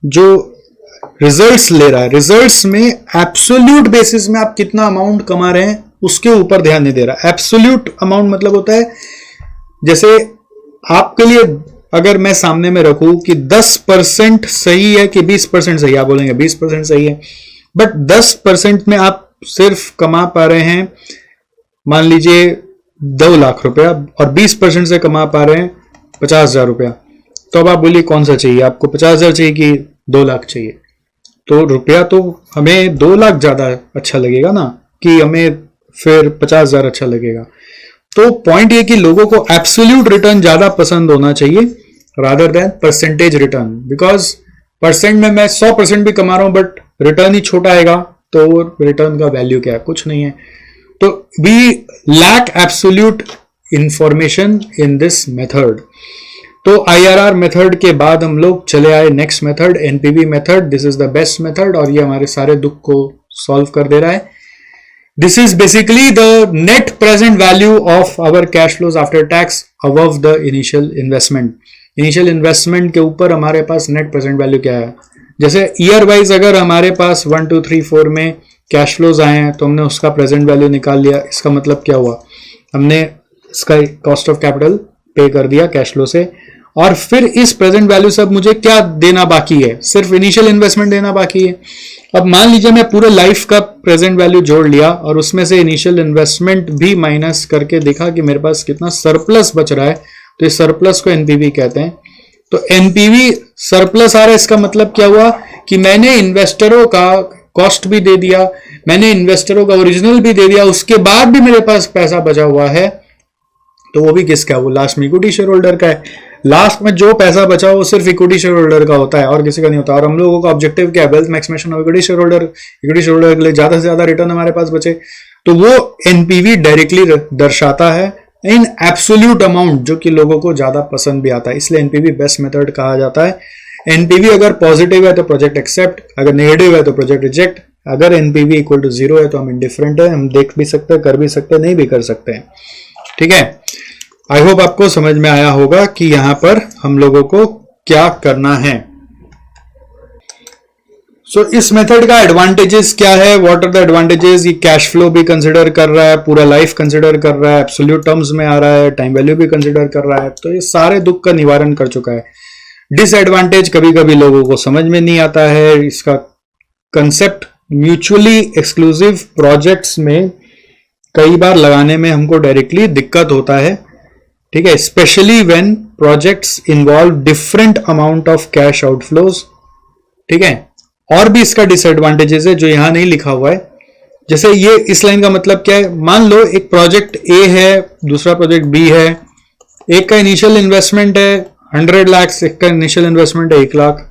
जो रिजल्ट्स ले रहा है, रिजल्ट्स में एब्सोल्यूट बेसिस में आप कितना अमाउंट कमा रहे हैं उसके ऊपर ध्यान नहीं दे रहा। एब्सोल्यूट अमाउंट मतलब होता है जैसे आपके लिए अगर मैं सामने में रखूं कि 10% सही है कि 20% सही है, आप बोलेंगे 20% सही है, बट 10% में आप सिर्फ कमा पा रहे हैं मान लीजिए 2 लाख रुपया, और 20% से कमा पा रहे हैं 50,000 रुपया। तो अब आप बोलिए कौन सा चाहिए आपको, 50,000 चाहिए कि 2 लाख चाहिए? तो रुपया तो हमें 2 लाख ज्यादा अच्छा लगेगा ना, कि हमें फिर 50,000 अच्छा लगेगा। तो पॉइंट ये कि लोगों को एब्सोल्यूट रिटर्न ज्यादा पसंद होना चाहिए rather than percentage return, because percent में मैं 100% भी कमा रहा हूं बट रिटर्न ही छोटा आएगा, तो रिटर्न का वैल्यू क्या है? कुछ नहीं है। तो we lack absolute information in this method. तो IRR मेथड के बाद हम लोग चले आए next method, NPV method. This is the best method और ये हमारे सारे दुख को सॉल्व कर दे रहा है। This is basically the net present value of our cash flows after tax above the initial investment. Initial investment के ऊपर हमारे पास नेट प्रेजेंट वैल्यू क्या है? जैसे ईयर वाइज अगर हमारे पास 1, 2, 3, 4 में कैश फ्लोज आए हैं तो हमने उसका प्रेजेंट वैल्यू निकाल लिया। इसका मतलब क्या हुआ? हमने इसका कॉस्ट ऑफ कैपिटल पे कर दिया कैश फ्लो से, और फिर इस प्रेजेंट वैल्यू से अब मुझे क्या देना बाकी है? सिर्फ इनिशियल इन्वेस्टमेंट देना बाकी है। अब मान लीजिए मैं पूरे लाइफ का प्रेजेंट वैल्यू जोड़ लिया और उसमें से इनिशियल इन्वेस्टमेंट भी माइनस करके देखा कि मेरे पास कितना सरप्लस बच रहा है, तो इस सरप्लस को एनपीवी कहते हैं। तो एनपीवी सरप्लस आ रहा है, इसका मतलब क्या हुआ कि मैंने इन्वेस्टरों का कॉस्ट भी दे दिया, मैंने इन्वेस्टरों का ओरिजिनल भी दे दिया, उसके बाद भी मेरे पास पैसा बचा हुआ है, तो वो भी किसका? वो लास्ट में इक्विटी शेयर होल्डर का है। लास्ट में जो पैसा बचा वो सिर्फ इक्विटी शेयर होल्डर का होता है और किसी का नहीं होता। और हम लोगों का ऑब्जेक्टिव क्या है? Wealth maximisation of equity share holder. Equity share holder के लिए ज्यादा से ज्यादा रिटर्न हमारे पास बचे, तो वो एनपीवी डायरेक्टली दर्शाता है इन एब्सोल्यूट अमाउंट, जो कि लोगों को ज्यादा पसंद भी आता है, इसलिए एनपीवी बेस्ट मेथड कहा जाता है। एनपीवी अगर पॉजिटिव है तो प्रोजेक्ट एक्सेप्ट, अगर नेगेटिव है तो प्रोजेक्ट रिजेक्ट। अगर एनपीवी इक्वल टू 0 है तो हम इंडिफरेंट है, हम देख भी सकते हैं, कर भी सकते हैं, नहीं भी कर सकते हैं। ठीक है, आई होप आपको समझ में आया होगा कि यहां पर हम लोगों को क्या करना है। सो इस मेथड का एडवांटेजेस क्या है? What are the advantages? ये कैश फ्लो भी कंसिडर कर रहा है, पूरा लाइफ कंसिडर कर रहा है, एब्सोल्यूट टर्म्स में आ रहा है, टाइम वैल्यू भी कंसिडर कर रहा है, तो ये सारे दुख का निवारण कर चुका है। डिसएडवांटेज कभी कभी लोगों को समझ में नहीं आता है इसका कंसेप्ट। म्यूचुअली एक्सक्लूसिव प्रोजेक्ट्स में कई बार लगाने में हमको डायरेक्टली दिक्कत होता है। ठीक है, specially when projects involve different amount of cash outflows. ठीक है, और भी इसका डिसएडवांटेजेस है जो यहां नहीं लिखा हुआ है। जैसे ये इस लाइन का मतलब क्या है? मान लो एक प्रोजेक्ट ए है, दूसरा प्रोजेक्ट बी है, एक का इनिशियल इन्वेस्टमेंट है 100 लाख, एक का इनिशियल इन्वेस्टमेंट है 1 लाख,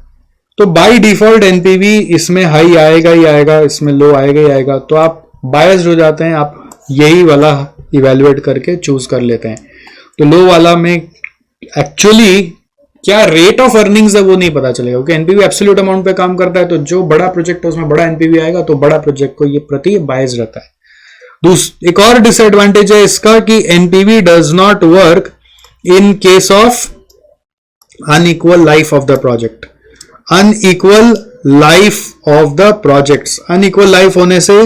तो बाय डिफॉल्ट एनपीवी इसमें हाई आएगा ही आएगा, इसमें लो आएगा ही आएगा, तो आप बायस्ड हो जाते हैं, आप यही वाला इवेल्युएट करके चूज कर लेते हैं। तो लो वाला में एक्चुअली क्या रेट ऑफ अर्निंग्स है वो नहीं पता चलेगा, क्योंकि एनपीवी एब्सोल्यूट अमाउंट पे काम करता है, तो जो बड़ा प्रोजेक्ट है उसमें बड़ा एनपीवी आएगा, तो बड़ा प्रोजेक्ट को ये प्रति बायस रहता है। एक और डिसएडवांटेज है इसका कि NPV does not work in case of unequal life of the project. Unequal life of the projects, unequal life होने से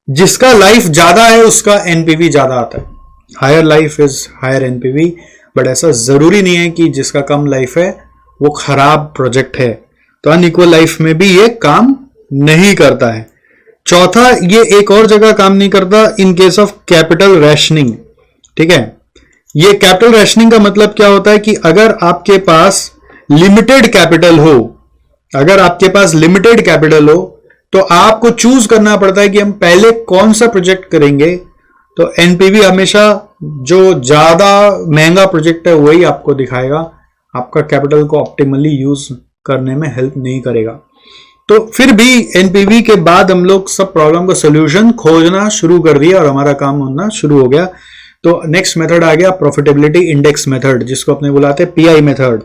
जिसका लाइफ ज्यादा है उसका एनपीवी ज्यादा आता है, higher life is higher NPV, but ऐसा जरूरी नहीं है कि जिसका कम लाइफ है वो खराब प्रोजेक्ट है। तो अनइक्वल लाइफ में भी ये काम नहीं करता है। चौथा, ये एक और जगह काम नहीं करता in case of capital rationing. ठीक है, ये कैपिटल रैशनिंग का मतलब क्या होता है कि अगर आपके पास लिमिटेड कैपिटल हो, अगर आपके पास लिमिटेड कैपिटल हो तो आपको चूज करना पड़ता है कि हम पहले कौन सा प्रोजेक्ट करेंगे। तो एनपीवी हमेशा जो ज्यादा महंगा प्रोजेक्ट है वही आपको दिखाएगा, आपका कैपिटल को ऑप्टिमली यूज करने में हेल्प नहीं करेगा। तो फिर भी एनपीवी के बाद हम लोग सब प्रॉब्लम का सोल्यूशन खोजना शुरू कर दिया और हमारा काम होना शुरू हो गया। तो नेक्स्ट मेथड आ गया प्रॉफिटेबिलिटी इंडेक्स मेथड, जिसको अपने बुलाते हैं पीआई मेथड।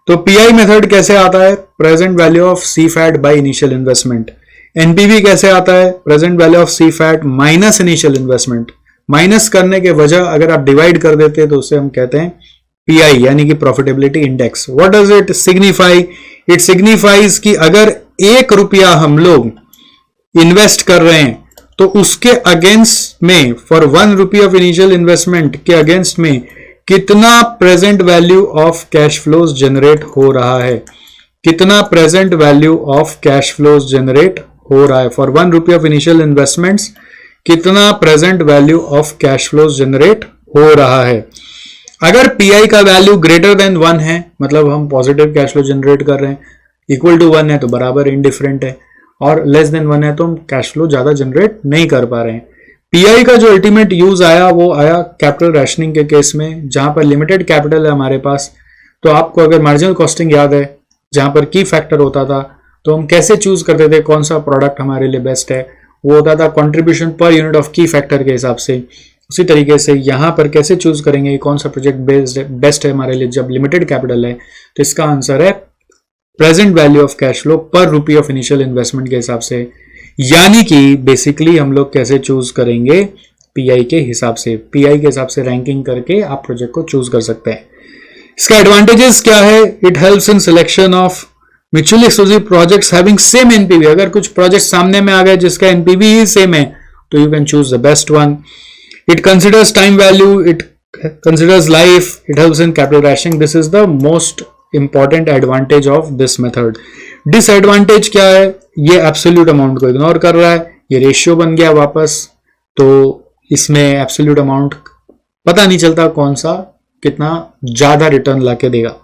तो पीआई मेथड कैसे आता है? Present value of CFAT by initial investment. NPV कैसे आता है? Present value of CFAT minus initial investment. Minus करने के वजह अगर आप डिवाइड कर देते हैं तो उसे हम कहते हैं पीआई, यानी कि profitability index. What does it signify? It signifies कि अगर 1 रुपया हम लोग इन्वेस्ट कर रहे हैं तो उसके अगेंस्ट में, for 1 rupee of initial investment के अगेंस्ट में कितना present value of cash flows generate हो रहा है, कितना present value of cash flows generate हो रहा है। For 1 rupee of initial investments कितना present value of cash flows generate हो रहा है। अगर पीआई का वैल्यू ग्रेटर देन 1 है, मतलब हम पॉजिटिव कैश फ्लो जनरेट कर रहे हैं, इक्वल टू 1 है तो बराबर इनडिफरेंट है, और लेस देन 1 है तो हम कैश फ्लो ज्यादा जनरेट नहीं कर पा रहे हैं। पीआई का जो अल्टीमेट यूज आया वो आया कैपिटल रैशनिंग के केस में, जहां पर लिमिटेड कैपिटल है हमारे पास। तो आपको अगर मार्जिनल कॉस्टिंग याद है, जहां पर की फैक्टर होता था, तो हम कैसे चूज करते थे कौन सा प्रोडक्ट हमारे लिए बेस्ट है, वो होता था कंट्रीब्यूशन पर यूनिट ऑफ की फैक्टर के हिसाब से। उसी तरीके से यहां पर कैसे चूज करेंगे कौन सा प्रोजेक्ट बेस्ट है हमारे लिए जब लिमिटेड कैपिटल है, तो इसका आंसर है present value of cash flow पर रुपी ऑफ इनिशियल इन्वेस्टमेंट के हिसाब से। यानी कि बेसिकली हम लोग कैसे चूज करेंगे? पीआई के हिसाब से, पीआई के हिसाब से रैंकिंग करके आप प्रोजेक्ट को चूज कर सकते हैं। इसका एडवांटेजेस क्या है? It helps in selection of mutually exclusive projects having same NPV. अगर कुछ प्रोजेक्ट सामने में आ गए जिसका एनपीवी ही सेम है तो you can choose the best one. It considers time value, it considers life, it helps in capital rationing. This is the most important advantage of this method. Disadvantage क्या है? ये absolute amount को ignore कर रहा है, ये ratio बन गया वापस, तो इसमें एब्सोल्यूट अमाउंट पता नहीं चलता कौन सा कितना ज्यादा रिटर्न लाके देगा।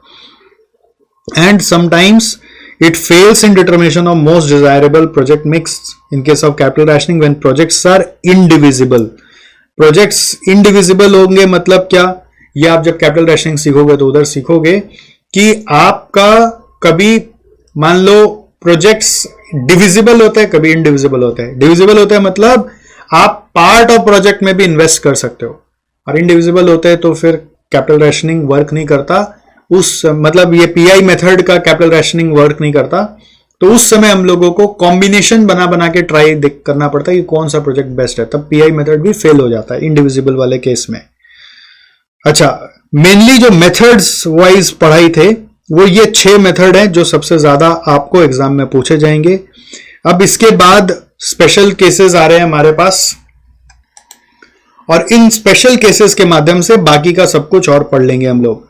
And sometimes it fails in determination of most desirable project mix in case of capital rationing when projects are indivisible। projects indivisible होंगे मतलब क्या? ये आप जब कैपिटल रैशनिंग सीखोगे तो उधर सीखोगे कि आपका कभी मान लो प्रोजेक्ट्स डिविजिबल होते हैं, कभी इनडिविजिबल होते हैं। डिविजिबल होते हैं मतलब आप पार्ट ऑफ प्रोजेक्ट में भी इन्वेस्ट कर सकते हो, और इनडिविजिबल होते हैं तो फिर कैपिटल रैशनिंग वर्क नहीं करता। उस मतलब ये पीआई मेथड का कैपिटल रैशनिंग वर्क नहीं करता, तो उस समय हम लोगों को कॉम्बिनेशन बना बना के ट्राई करना पड़ता है कि कौन सा प्रोजेक्ट बेस्ट है, तब पीआई मेथड भी फेल हो जाता है इंडिविजिबल वाले केस में। अच्छा, मेनली जो मेथड्स वाइज पढ़ाई थे वो ये 6 मेथड हैं जो सबसे ज्यादा आपको एग्जाम में पूछे जाएंगे। अब इसके बाद स्पेशल केसेस आ रहे हैं हमारे पास, और इन स्पेशल केसेस के माध्यम से बाकी का सब कुछ और पढ़ लेंगे हम लोग।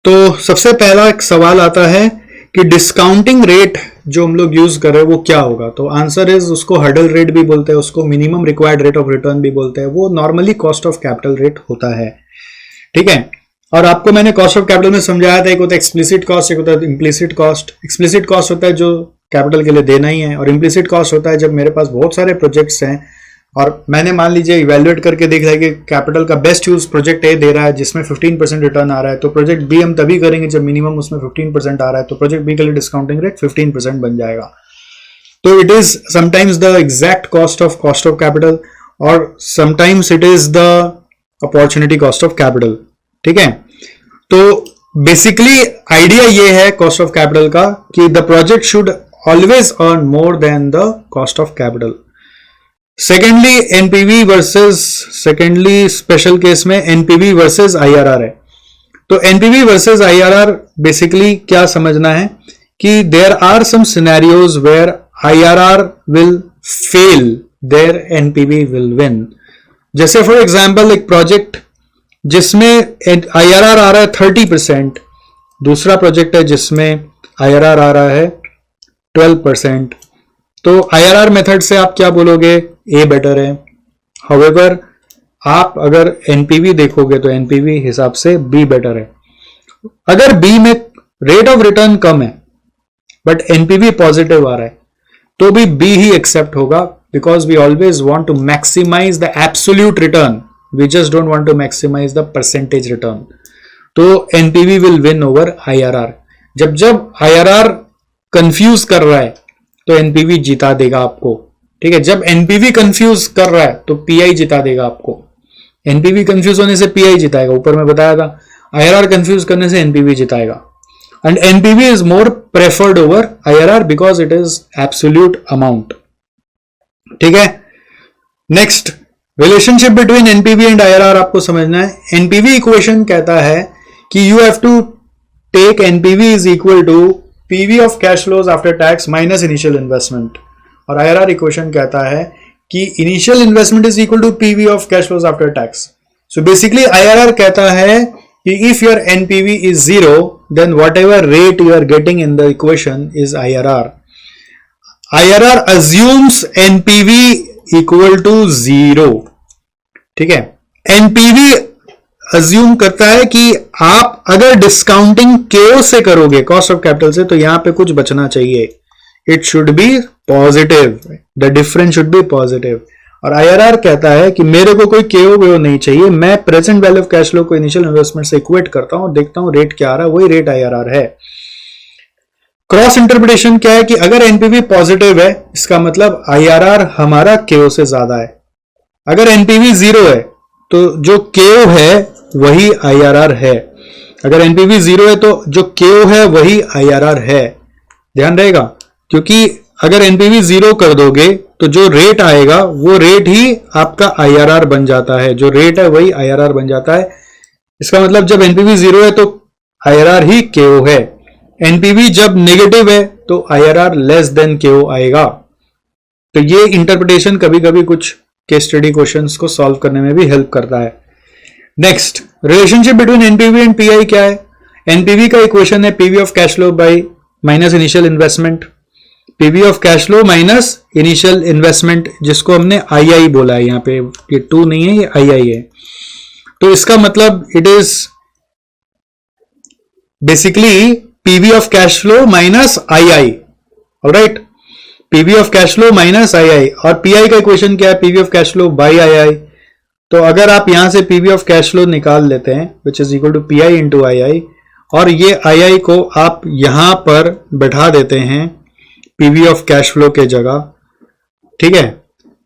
तो सबसे पहला एक सवाल आता है कि डिस्काउंटिंग रेट जो हम लोग यूज कर रहे हैं वो क्या होगा। तो आंसर इज, उसको हर्डल रेट भी बोलते हैं, उसको minimum required rate of return भी बोलते हैं। वो normally cost of capital rate होता है, ठीक है। और आपको मैंने कॉस्ट ऑफ कैपिटल में समझाया था, एक होता है एक्सप्लिसिट कॉस्ट, एक होता है इम्प्लिसिट कॉस्ट। एक्सप्लिसिट कॉस्ट होता है जो कैपिटल के लिए देना ही है, और इम्प्लिसिट कॉस्ट होता है जब मेरे पास बहुत सारे प्रोजेक्ट्स हैं और मैंने मान लीजिए इवेल्युएट करके देख लिया कि कैपिटल का बेस्ट यूज प्रोजेक्ट ए दे रहा है जिसमें 15% रिटर्न आ रहा है, तो प्रोजेक्ट बी हम तभी करेंगे जब मिनिमम उसमें 15% आ रहा है, तो प्रोजेक्ट बी के लिए डिस्काउंटिंग रेट 15% बन जाएगा। तो it is sometimes the exact cost of capital, और sometimes it is the opportunity cost of capital, ठीक है। तो बेसिकली आइडिया ये है कॉस्ट ऑफ कैपिटल का कि the project should always earn more than the cost of capital. Secondly NPV versus, secondly special case में NPV versus IRR है। तो एनपीवी वर्सेस आईआरआर बेसिकली क्या समझना है कि there are some scenarios where IRR will fail, there NPV will win. जैसे for example एक project जिसमें आईआरआर आ रहा है 30%, दूसरा प्रोजेक्ट है जिसमें आईआरआर आ रहा है 12%, तो आईआरआर मेथड से आप क्या बोलोगे, ए बेटर है। हाउएवर आप अगर एनपीवी देखोगे तो एनपीवी हिसाब से बी बेटर है। अगर बी में रेट ऑफ रिटर्न कम है बट एनपीवी पॉजिटिव आ रहा है तो भी बी ही एक्सेप्ट होगा, because we always want to maximise the absolute return, we just don't want to maximise the percentage return. तो NPV will win over IRR. जब जब आईआरआर कंफ्यूज कर रहा है तो एनपीवी जिता देगा आपको, ठीक है। जब एनपीवी कंफ्यूज कर रहा है तो पीआई जिता देगा आपको। एनपीवी कंफ्यूज होने से पीआई जिताएगा, ऊपर मैं बताया था। आईआरआर कंफ्यूज करने से एनपीवी जिताएगा। And NPV is more preferred over IRR because it is absolute amount, ठीक है। Next, relationship between NPV and IRR आपको समझना है। एनपीवी इक्वेशन कहता है कि you have to take NPV is equal to PV of cash flows after tax minus initial investment, और IRR equation कहता है कि initial investment is equal to PV of cash flows after tax. So basically IRR कहता है कि if your NPV is zero then whatever rate you are getting in the equation is IRR. IRR assumes NPV equal to zero, ठीक है। NPV assume करता है कि आप अगर डिस्काउंटिंग केओ से करोगे, कॉस्ट ऑफ कैपिटल से, तो यहां पे कुछ बचना चाहिए, it should be positive, the difference should be positive. और आईआरआर कहता है कि मेरे को कोई केओ वेओ नहीं चाहिए, मैं present value of cash flow को इनिशियल इन्वेस्टमेंट से इक्वेट करता हूं, देखता हूं रेट क्या आ रहा है, वही रेट आईआरआर है। क्रॉस इंटरप्रिटेशन क्या है कि अगर एनपीवी पॉजिटिव है इसका मतलब आईआरआर हमारा केओ से ज्यादा है। अगर एनपीवी जीरो है तो जो केओ है वही आईआरआर है। अगर एनपीवी जीरो है तो जो केओ है वही आईआरआर है, ध्यान रहेगा। क्योंकि अगर एनपीवी जीरो कर दोगे तो जो रेट आएगा वो रेट ही आपका आईआरआर बन जाता है, जो रेट है वही आईआरआर बन जाता है। इसका मतलब जब एनपीवी जीरो है तो आईआरआर ही केओ है, एनपीवी जब नेगेटिव है तो आईआरआर लेस देन केओ आएगा। तो ये इंटरप्रिटेशन कभी कभी कुछ केस स्टडी क्वेश्चंस को सॉल्व करने में भी हेल्प करता है। Next, relationship between NPV and pi क्या है। एनपीवी का इक्वेशन है PV of cash flow bye minus initial investment, PV of cash flow minus initial investment, जिसको हमने आई बोला है, यहाँ पे ये 2 नहीं है, ये आई है। तो इसका मतलब it is basically PV of cash flow minus I, alright, PV of cash flow minus I. और पीआई का इक्वेशन क्या है, PV of cash flow by I. तो अगर आप यहां से पीवी ऑफ कैश फ्लो निकाल लेते हैं which is equal to PI into I, और ये आई को आप यहां पर बैठा देते हैं पीवी ऑफ कैश फ्लो के जगह, ठीक है,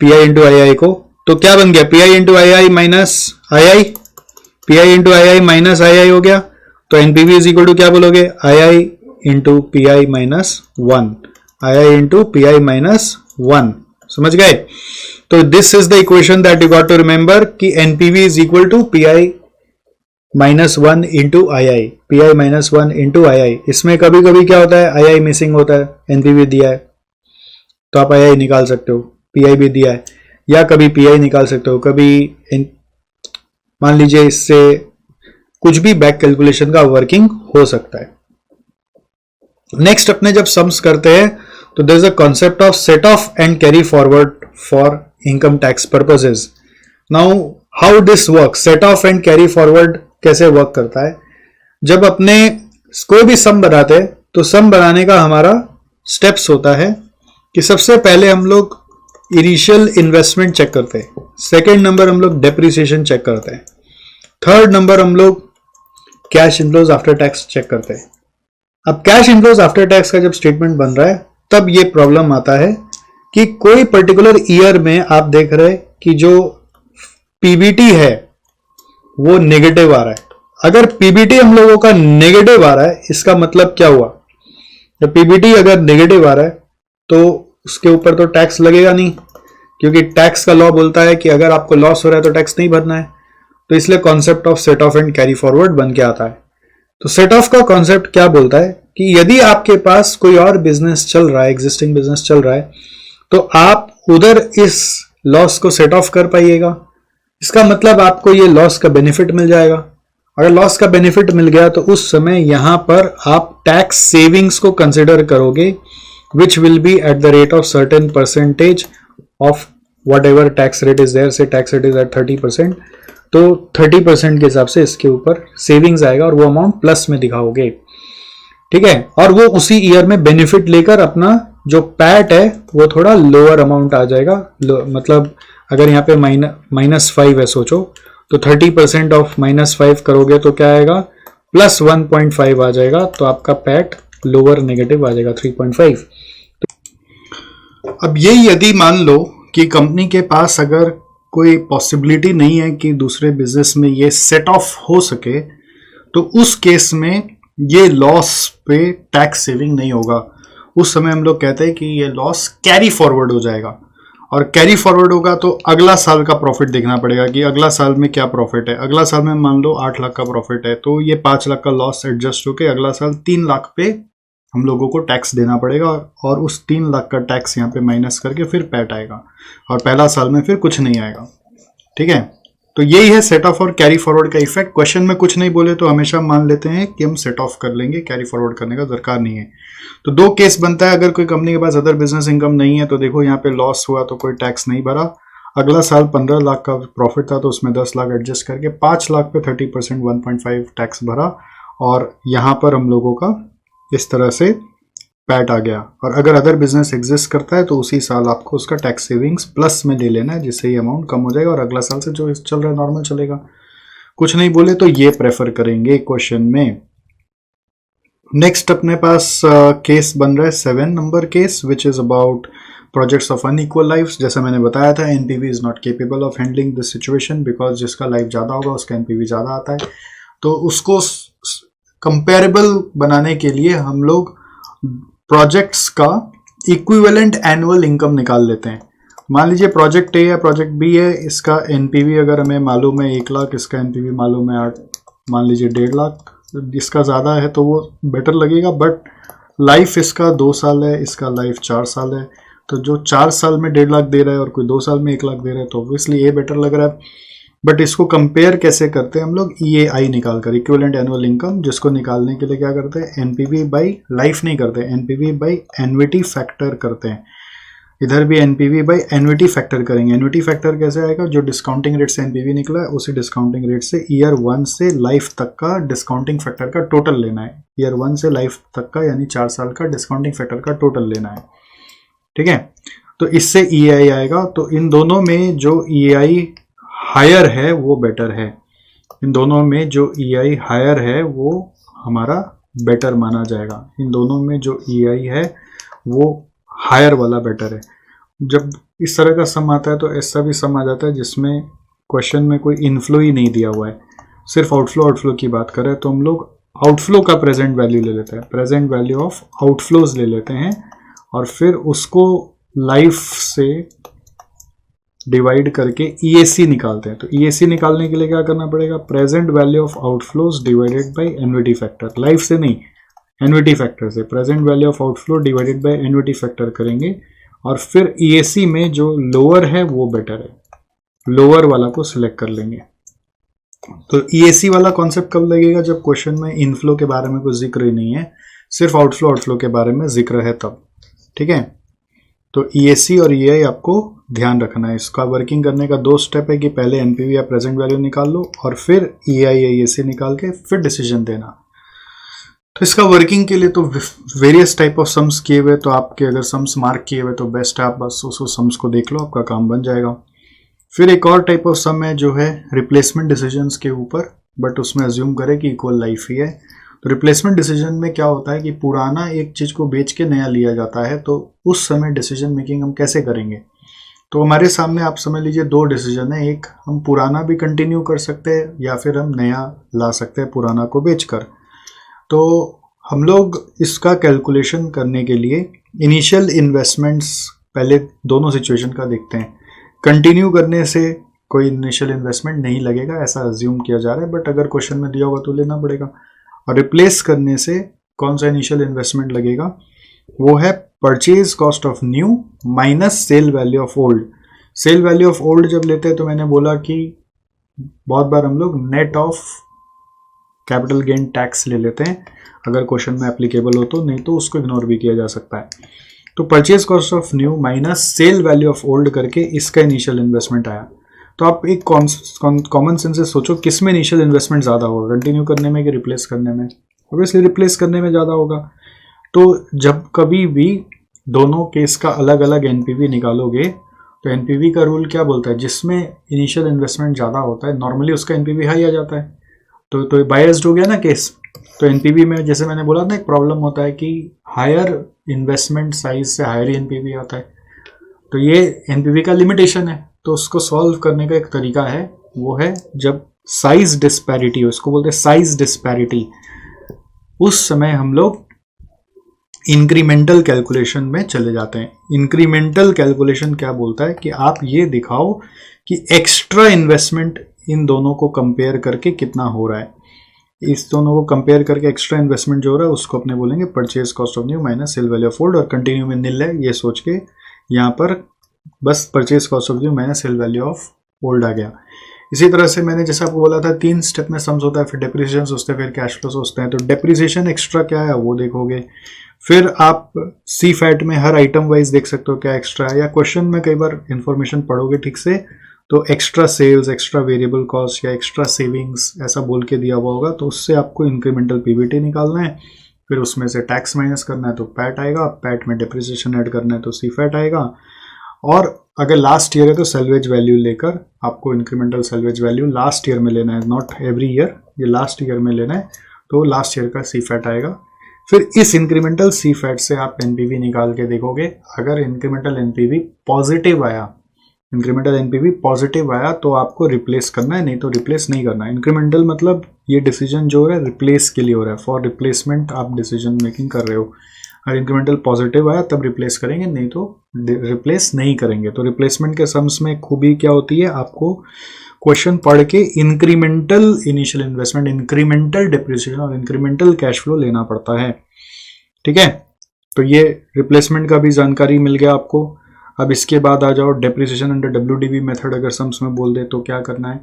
पीआई इंटू आई को, तो क्या बन गया, PI into I minus I, PI into I minus I हो गया। तो एनपीवी इज इक्वल टू क्या बोलोगे, I into PI minus 1, I into PI minus 1, समझ गए। तो this is the equation that you got to remember कि NPV is equal to PI minus 1 into I, PI minus 1 into I. इसमें कभी कभी क्या होता है, आई मिसिंग होता है, एनपीवी दिया है तो आप आई निकाल सकते हो, पीआई भी दिया है, या कभी पीआई निकाल सकते हो, कभी मान लीजिए इससे कुछ भी बैक कैलकुलेशन का वर्किंग हो सकता है। नेक्स्ट, अपने जब सम्स करते हैं तो there is a concept of set off and carry forward for income tax purposes. Now how this work, set off and carry forward कैसे वर्क करता है। जब अपने कोई भी सम बनाते हैं तो सम बनाने का हमारा स्टेप्स होता है कि सबसे पहले हम लोग इनिशियल इन्वेस्टमेंट चेक करते हैं, सेकेंड नंबर हम लोग डेप्रिसिएशन चेक करते हैं, थर्ड नंबर हम लोग cash inflows after tax check करते हैं। अब कैश इनफ्लोज आफ्टर टैक्स का जब स्टेटमेंट बन रहा है तब ये प्रॉब्लम आता है कि कोई पर्टिकुलर ईयर में आप देख रहे हैं कि जो पीबीटी है वो नेगेटिव आ रहा है। अगर पीबीटी हम लोगों का नेगेटिव आ रहा है इसका मतलब क्या हुआ, जब पीबीटी अगर नेगेटिव आ रहा है तो उसके ऊपर तो टैक्स लगेगा नहीं, क्योंकि टैक्स का लॉ बोलता है कि अगर आपको लॉस हो रहा है तो टैक्स नहीं भरना है। तो इसलिए concept of set off and carry forward बन के आता है। तो सेट ऑफ का कॉन्सेप्ट क्या बोलता है कि यदि आपके पास कोई और बिजनेस चल रहा है, एग्जिस्टिंग बिजनेस चल रहा है, तो आप उधर इस लॉस को सेट ऑफ कर पाइएगा। इसका मतलब आपको ये लॉस का बेनिफिट मिल जाएगा। अगर लॉस का बेनिफिट मिल गया तो उस समय यहां पर आप टैक्स सेविंग्स को कंसिडर करोगे, which will be at the rate of certain percentage of whatever tax rate is there. Say tax rate is at 30%, तो 30% के हिसाब से इसके ऊपर सेविंग्स आएगा और वो अमाउंट प्लस में दिखाओगे, ठीक है। और वो उसी ईयर में बेनिफिट लेकर अपना जो पैट है वो थोड़ा लोअर अमाउंट आ जाएगा। मतलब अगर यहाँ पे -5 है सोचो, तो 30% ऑफ -5 करोगे तो क्या आएगा, +1.5 आ जाएगा। तो आपका पैट लोअर नेगेटिव आ जाएगा 3.5। अब ये यदि मान लो कि कंपनी के पास अगर कोई पॉसिबिलिटी नहीं है कि दूसरे बिजनेस में ये सेट ऑफ हो सके, तो उस केस में ये लॉस पे टैक्स सेविंग नहीं होगा। उस समय हम लोग कहते हैं कि ये लॉस कैरी फॉरवर्ड हो जाएगा। और कैरी फॉरवर्ड होगा तो अगला साल का प्रॉफिट देखना पड़ेगा कि अगला साल में क्या प्रॉफिट है। अगला साल में मान लो 8 लाख का प्रॉफिट है, तो ये 5 लाख का लॉस एडजस्ट होके अगला साल 3 लाख पे हम लोगों को टैक्स देना पड़ेगा। और उस 3 लाख का टैक्स यहाँ पे माइनस करके फिर पैट आएगा, और पहला साल में फिर कुछ नहीं आएगा, ठीक है। तो यही है सेट ऑफ और कैरी फॉरवर्ड का इफेक्ट। क्वेश्चन में कुछ नहीं बोले तो हमेशा मान लेते हैं कि हम सेट ऑफ कर लेंगे, कैरी फॉरवर्ड करने का दरकार नहीं है। तो 2 केस बनता है। अगर कोई कंपनी के पास अदर बिजनेस इनकम नहीं है तो देखो यहाँ पे लॉस हुआ तो कोई टैक्स नहीं भरा। अगला साल 15 लाख का प्रॉफिट था तो उसमें 10 लाख एडजस्ट करके 5 लाख पे 30% 1.5 टैक्स भरा, और यहाँ पर हम लोगों का इस तरह से पैट आ गया। और अगर अदर बिजनेस एग्जिस्ट करता है तो उसी साल आपको उसका टैक्स सेविंग्स प्लस में ले लेना है, जिससे ये अमाउंट कम हो जाएगा और अगला साल से जो चल रहा है नॉर्मल चलेगा। कुछ नहीं बोले तो ये प्रेफर करेंगे क्वेश्चन में। नेक्स्ट अपने पास केस बन रहा है 7 number case, which is about projects of unequal life. जैसा मैंने बताया था, NPV is not capable of handling this situation, because जिसका लाइफ ज़्यादा होगा उसका एनपीवी ज़्यादा आता है। तो उसको कंपेरेबल बनाने के लिए हम लोग प्रोजेक्ट्स का इक्विवेलेंट एनुअल इनकम निकाल लेते हैं। मान लीजिए प्रोजेक्ट ए या प्रोजेक्ट बी है, इसका एनपीवी अगर हमें मालूम है 1 लाख, इसका एनपीवी मालूम है 8, मान लीजिए 1.5 लाख। इसका ज़्यादा है तो वो बेटर लगेगा, बट लाइफ इसका 2 साल है, इसका लाइफ 4 साल है। तो जो 4 साल में 1.5 लाख दे रहा है और कोई 2 साल में 1 लाख दे रहा है तो ऑब्वियसली ये बेटर लग रहा है। बट इसको कंपेयर कैसे करते हैं हम लोग, ईएआई निकाल कर, इक्विवेलेंट एनुअल इनकम, जिसको निकालने के लिए क्या करते हैं, एनपीवी बाई लाइफ नहीं करते, एनपीवी बाई एन्युटी फैक्टर करते हैं। इधर भी एनपीवी बाई एन्युटी फैक्टर करेंगे। एन्युटी फैक्टर कैसे आएगा, जो डिस्काउंटिंग रेट से एनपीवी निकला है उसी डिस्काउंटिंग रेट से ईयर 1 से लाइफ तक का डिस्काउंटिंग फैक्टर का टोटल लेना है। ईयर 1 से लाइफ तक का यानी 4 साल का डिस्काउंटिंग फैक्टर का टोटल लेना है, ठीक है। तो इससे ईएआई आएगा। तो इन दोनों में जो ईएआई हायर है वो बेटर है। इन दोनों में जो ईआई हायर है वो हमारा बेटर माना जाएगा। इन दोनों में जो ईआई है वो हायर वाला बेटर है। जब इस तरह का सम आता है तो ऐसा भी सम आ जाता है जिसमें क्वेश्चन में कोई इनफ्लो ही नहीं दिया हुआ है, सिर्फ आउटफ्लो की बात करें तो हम लोग आउटफ्लो का प्रेजेंट वैल्यू ले लेते हैं, प्रेजेंट वैल्यू ऑफ आउटफ्लोज ले लेते हैं, और फिर उसको लाइफ से डिवाइड करके ईएसी निकालते हैं। तो ईएसी निकालने के लिए क्या करना पड़ेगा, present value of outflows divided by annuity factor. Life से नहीं, एन्युटी फैक्टर से present value of outflow divided by annuity factor करेंगे, और फिर ईएसी में जो लोअर है वो बेटर है, लोअर वाला को सिलेक्ट कर लेंगे। तो ईएसी वाला कॉन्सेप्ट कब लगेगा, जब क्वेश्चन में इनफ्लो के बारे में कोई जिक्र ही नहीं है, सिर्फ आउटफ्लो के बारे में जिक्र है तब, ठीक है। तो ईएसी और ईआई आपको ध्यान रखना है। इसका वर्किंग करने का 2 स्टेप है कि पहले एनपीवी या प्रेजेंट वैल्यू निकाल लो और फिर ईआई या ईएसी निकाल के फिर डिसीजन देना। तो इसका वर्किंग के लिए तो वेरियस टाइप ऑफ सम्स किए हुए, तो आपके अगर सम्स मार्क किए हुए तो बेस्ट है, आप बस उस सम्स को देख लो, आपका काम बन जाएगा। फिर एक और टाइप ऑफ सम है जो है रिप्लेसमेंट डिसीजंस के ऊपर, बट उसमें अज्यूम करें कि इक्वल लाइफ ही है। तो रिप्लेसमेंट डिसीजन में क्या होता है कि पुराना एक चीज़ को बेच के नया लिया जाता है, तो उस समय डिसीजन मेकिंग हम कैसे करेंगे। तो हमारे सामने आप समझ लीजिए 2 डिसीजन है, एक हम पुराना भी कंटिन्यू कर सकते हैं या फिर हम नया ला सकते हैं पुराना को बेचकर। तो हम लोग इसका कैलकुलेशन करने के लिए इनिशियल इन्वेस्टमेंट्स पहले दोनों सिचुएशन का देखते हैं। कंटिन्यू करने से कोई इनिशियल इन्वेस्टमेंट नहीं लगेगा, ऐसा अज्यूम किया जा रहा है, बट अगर क्वेश्चन में दिया होगा तो लेना पड़ेगा। और रिप्लेस करने से कौन सा इनिशियल इन्वेस्टमेंट लगेगा, वो है purchase cost of new minus sale value of old. Sale value of old जब लेते हैं तो मैंने बोला कि बहुत बार हम लोग net of capital gain tax ले लेते हैं अगर क्वेश्चन में एप्लीकेबल हो तो, नहीं तो उसको इग्नोर भी किया जा सकता है। तो purchase cost of new minus sale value of old करके इसका इनिशियल इन्वेस्टमेंट आया। तो आप एक कॉमन सेंस से सोचो किस में इनिशियल इन्वेस्टमेंट ज़्यादा होगा, कंटिन्यू करने में कि रिप्लेस करने में? ऑब्वियसली रिप्लेस करने में ज़्यादा होगा। तो जब कभी भी दोनों केस का अलग अलग एनपीवी निकालोगे तो एनपीवी का रूल क्या बोलता है, जिसमें इनिशियल इन्वेस्टमेंट ज़्यादा होता है नॉर्मली उसका एनपीवी हाई आ जाता है। तो बायस्ड हो गया ना केस। तो एनपीवी में जैसे मैंने बोला ना एक प्रॉब्लम होता है कि हायर इन्वेस्टमेंट साइज से हायर एनपीवी आता है, तो ये एनपीवी का लिमिटेशन है। तो उसको सॉल्व करने का एक तरीका है, वो है जब साइज डिस्पैरिटी हो, उसको बोलते हैं साइज डिस्पैरिटी, उस समय हम लोग इंक्रीमेंटल कैलकुलेशन में चले जाते हैं। इंक्रीमेंटल कैलकुलेशन क्या बोलता है कि आप ये दिखाओ कि एक्स्ट्रा इन्वेस्टमेंट इन दोनों को कंपेयर करके कितना हो रहा है। इस दोनों को कंपेयर करके एक्स्ट्रा इन्वेस्टमेंट जो हो रहा है उसको अपने बोलेंगे purchase cost of new minus sale value of old, और कंटिन्यू में निल है ये सोच के यहाँ पर बस purchase cost of new minus sale value of old आ गया। इसी तरह से मैंने जैसे आपको बोला था 3 स्टेप में सम्स होता है, फिर डेप्रिसिएशन सोचते हैं, फिर कैश फ्लो सोचते हैं। तो डेप्रिसिएशन एक्स्ट्रा क्या है वो देखोगे, फिर आप सी फैट में हर आइटम वाइज देख सकते हो क्या एक्स्ट्रा है, या क्वेश्चन में कई बार इंफॉर्मेशन पढ़ोगे ठीक से तो extra sales, extra variable cost या एक्स्ट्रा सेविंग्स ऐसा बोल के दिया हुआ होगा, तो उससे आपको इंक्रीमेंटल पीवीटी निकालना है। फिर उसमें से टैक्स माइनस करना है तो पैट आएगा, पैट में डेप्रिसिएशन ऐड करना है तो सी फैट आएगा, और अगर लास्ट ईयर है तो सेल्वेज वैल्यू लेकर आपको incremental salvage value last year में लेना है, नॉट एवरी ईयर, ये लास्ट ईयर में लेना है, तो लास्ट ईयर का सी फैट आएगा। फिर इस इंक्रीमेंटल सी फैट से आप एनपीवी निकाल के देखोगे, अगर इंक्रीमेंटल एनपीवी पॉजिटिव आया, इंक्रीमेंटल एनपीवी पॉजिटिव आया तो आपको रिप्लेस करना है, नहीं तो रिप्लेस नहीं करना है। इंक्रीमेंटल मतलब ये डिसीजन जो हो रहा है रिप्लेस के लिए हो रहा है, फॉर रिप्लेसमेंट आप डिसीजन मेकिंग कर रहे हो। अगर इंक्रीमेंटल पॉजिटिव आया तब रिप्लेस करेंगे, नहीं तो रिप्लेस नहीं करेंगे। तो रिप्लेसमेंट के सम्स में खूबी क्या होती है, आपको क्वेश्चन पढ़ के incremental initial investment, incremental depreciation और इंक्रीमेंटल कैश फ्लो लेना पड़ता है। ठीक है, तो ये रिप्लेसमेंट का भी जानकारी मिल गया आपको। अब इसके बाद आ जाओ डेप्रिसिएशन अंडर डब्ल्यूडीबी मेथड, अगर सम्स में बोल दे तो क्या करना है।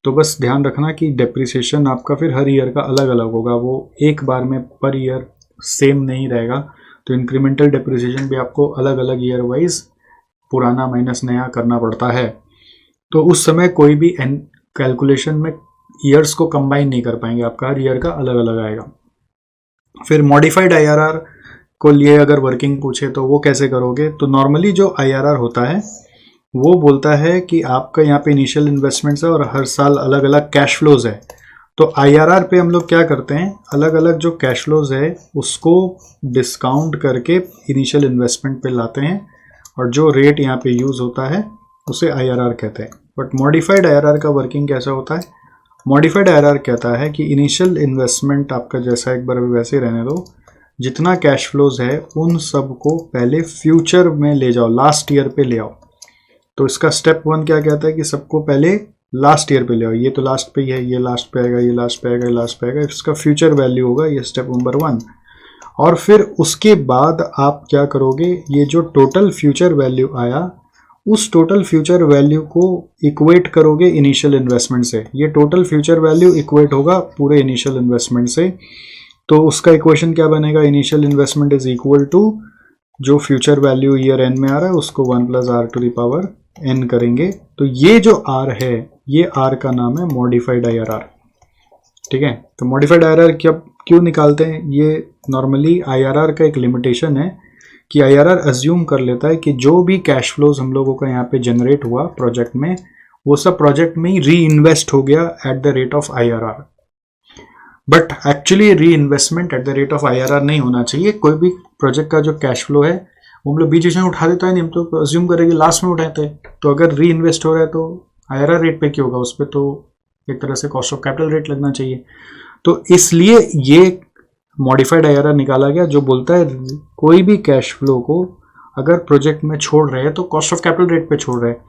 तो बस ध्यान रखना कि डेप्रिसिएशन आपका फिर हर ईयर का अलग अलग होगा, वो एक बार में पर ईयर सेम नहीं रहेगा। तो इंक्रीमेंटल डेप्रिसिएशन भी आपको अलग अलग ईयर वाइज पुराना माइनस नया करना पड़ता है। तो उस समय कोई भी कैलकुलेशन में ईयर्स को कंबाइन नहीं कर पाएंगे, आपका हर ईयर का अलग अलग आएगा। फिर मॉडिफाइड आईआरआर को लिए अगर वर्किंग पूछे तो वो कैसे करोगे, तो नॉर्मली जो आईआरआर होता है वो बोलता है कि आपका यहाँ पे इनिशियल इन्वेस्टमेंट्स है और हर साल अलग अलग कैश फ्लोज है। तो आईआरआर पे हम लोग क्या करते हैं, अलग अलग जो कैश फ्लोज है उसको डिस्काउंट करके इनिशियल इन्वेस्टमेंट पे लाते हैं, और जो रेट यहाँ पे यूज़ होता है उसे आईआरआर कहते हैं। बट मॉडिफाइड आईआरआर का वर्किंग कैसा होता है, मॉडिफाइड आईआरआर कहता है कि इनिशियल इन्वेस्टमेंट आपका जैसा एक बार अभी वैसे ही रहने दो, जितना कैश फ्लोज है उन सब को पहले फ्यूचर में ले जाओ, लास्ट ईयर पे ले आओ। तो इसका स्टेप 1 क्या कहता है कि सबको पहले लास्ट ईयर पे ले आओ, ये तो लास्ट पे ही है, ये लास्ट पे आएगा, ये लास्ट पे आएगा, ये लास्ट पे आएगा, इसका फ्यूचर वैल्यू होगा, ये स्टेप नंबर 1। और फिर उसके बाद आप क्या करोगे, ये जो टोटल फ्यूचर वैल्यू आया उस टोटल फ्यूचर वैल्यू को इक्वेट करोगे इनिशियल इन्वेस्टमेंट से। ये टोटल फ्यूचर वैल्यू इक्वेट होगा पूरे इनिशियल इन्वेस्टमेंट से। तो उसका इक्वेशन क्या बनेगा, initial investment is equal to जो फ्यूचर वैल्यू ईयर एन में आ रहा है उसको 1 + r⁴n करेंगे। तो ये जो r है, ये r का नाम है मॉडिफाइड आईआरआर। ठीक है, तो मॉडिफाइड आईआरआर क्यों निकालते हैं, ये नॉर्मली आईआरआर का एक लिमिटेशन है कि आईआरआर अज्यूम कर लेता है कि जो भी कैश फ्लोज हम लोगों का यहाँ पे जनरेट हुआ प्रोजेक्ट में, वो सब प्रोजेक्ट में ही री इन्वेस्ट हो गया at the rate of IRR. But actually reinvestment at the rate of IRR नहीं होना चाहिए। कोई भी प्रोजेक्ट का जो कैश फ्लो है वो हम लोग बीच में उठा देता है, नहीं हम तो अज्यूम करेंगे लास्ट में उठाते हैं। तो अगर री इन्वेस्ट हो रहा है तो आईआरआर रेट पे क्यों होगा, उस पर तो एक तरह से कॉस्ट ऑफ कैपिटल रेट लगना चाहिए। तो इसलिए ये मॉडिफाइड आईआरआर निकाला गया जो बोलता है कोई भी कैश फ्लो को अगर प्रोजेक्ट में छोड़ रहे हैं तो कॉस्ट ऑफ कैपिटल रेट पे छोड़ रहे हैं,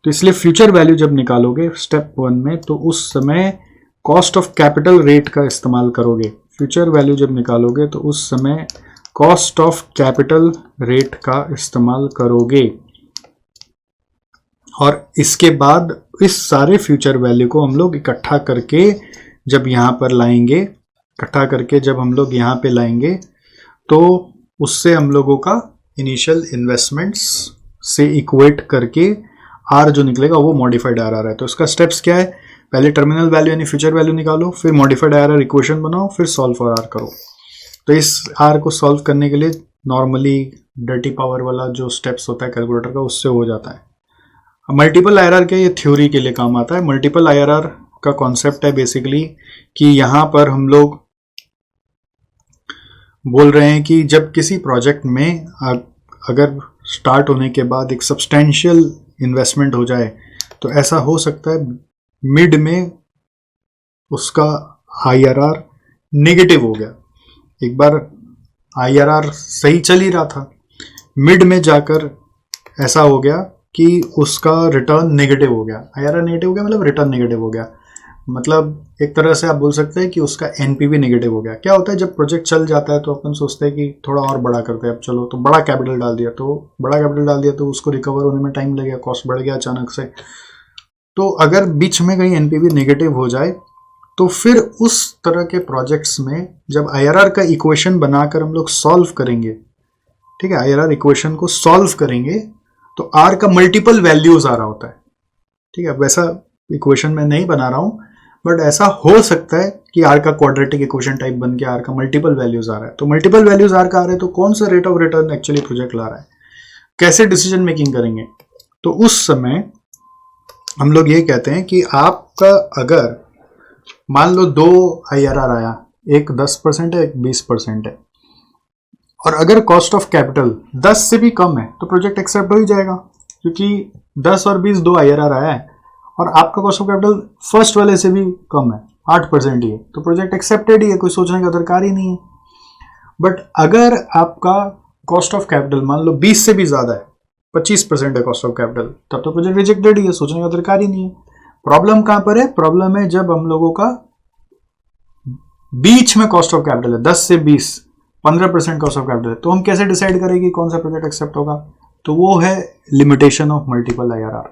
तो इसलिए फ्यूचर वैल्यू जब निकालोगे स्टेप 1 में तो उस समय कॉस्ट ऑफ कैपिटल रेट का इस्तेमाल करोगे। फ्यूचर वैल्यू जब निकालोगे तो उस समय कॉस्ट ऑफ कैपिटल रेट का इस्तेमाल करोगे। और इसके बाद इस सारे फ्यूचर वैल्यू को हम लोग इकट्ठा करके जब यहाँ पर लाएंगे, इकट्ठा करके जब हम लोग यहाँ पे लाएंगे तो उससे हम लोगों का इनिशियल इन्वेस्टमेंट्स से इक्वेट करके आर जो निकलेगा वो मॉडिफाइड आर है। तो इसका स्टेप्स क्या है, पहले टर्मिनल वैल्यू यानी फ्यूचर वैल्यू निकालो, फिर मॉडिफाइड आर इक्वेशन बनाओ, फिर सॉल्व फॉर आर करो। तो इस आर को सॉल्व करने के लिए नॉर्मली डर्टी पावर वाला जो स्टेप्स होता है कैलकुलेटर का उससे हो जाता है। मल्टीपल आईआरआर के ये थ्योरी के लिए काम आता है। मल्टीपल आईआरआर का कॉन्सेप्ट है बेसिकली कि यहाँ पर हम लोग बोल रहे हैं कि जब किसी प्रोजेक्ट में अगर स्टार्ट होने के बाद एक सब्सटेंशियल इन्वेस्टमेंट हो जाए तो ऐसा हो सकता है मिड में उसका आईआरआर नेगेटिव हो गया। एक बार आईआरआर सही चल ही रहा था, मिड में जाकर ऐसा हो गया कि उसका रिटर्न नेगेटिव हो गया। आईआरआर नेगेटिव हो गया मतलब रिटर्न नेगेटिव हो गया, मतलब एक तरह से आप बोल सकते हैं कि उसका एनपीवी नेगेटिव हो गया। क्या होता है जब प्रोजेक्ट चल जाता है तो अपन सोचते हैं कि थोड़ा और बड़ा करते हैं, अब चलो तो बड़ा कैपिटल डाल दिया, तो बड़ा कैपिटल डाल दिया तो उसको रिकवर होने में टाइम लगेगा, कॉस्ट बढ़ गया अचानक से। तो अगर बीच में कहीं एनपीवी नेगेटिव हो जाए तो फिर उस तरह के प्रोजेक्ट्स में जब आईआरआर का इक्वेशन बनाकर हम लोग सॉल्व करेंगे, ठीक है, आईआरआर इक्वेशन को सॉल्व करेंगे तो आर का मल्टीपल वैल्यूज आ रहा होता है। ठीक है, वैसा इक्वेशन मैं नहीं बना रहा हूं बट ऐसा हो सकता है कि आर का क्वाड्रेटिक इक्वेशन टाइप बन के आर का मल्टीपल वैल्यूज आ रहा है। तो मल्टीपल वैल्यूज आर का आ रहे हैं तो कौन सा rate of return actually project ला रहा है, कैसे डिसीजन मेकिंग करेंगे। तो उस समय हम लोग ये कहते हैं कि आपका अगर मान लो 2 आईआरआर आया, एक 10% है एक 20% है, और अगर कॉस्ट ऑफ कैपिटल 10 से भी कम है तो प्रोजेक्ट एक्सेप्ट हो ही जाएगा, क्योंकि 10 और 20 2 आईआरआर आया है और आपका कॉस्ट ऑफ कैपिटल फर्स्ट वाले से भी कम है, 8% ही है, तो प्रोजेक्ट एक्सेप्टेड ही है, कोई सोचने का दरकार ही नहीं है। बट अगर आपका कॉस्ट ऑफ कैपिटल मान लो 20 से भी ज्यादा है, 25% है कॉस्ट ऑफ कैपिटल, तब तो प्रोजेक्ट रिजेक्टेड ही है, सोचने का दरकार ही नहीं है। प्रॉब्लम कहां पर है, प्रॉब्लम है जब हम लोगों का बीच में कॉस्ट ऑफ कैपिटल है, 10 से 20 15% कॉस्ट ऑफ कैपिटल है, तो हम कैसे डिसाइड करें कि कौन सा प्रोजेक्ट एक्सेप्ट होगा। तो वो है लिमिटेशन ऑफ मल्टीपल आईआरआर।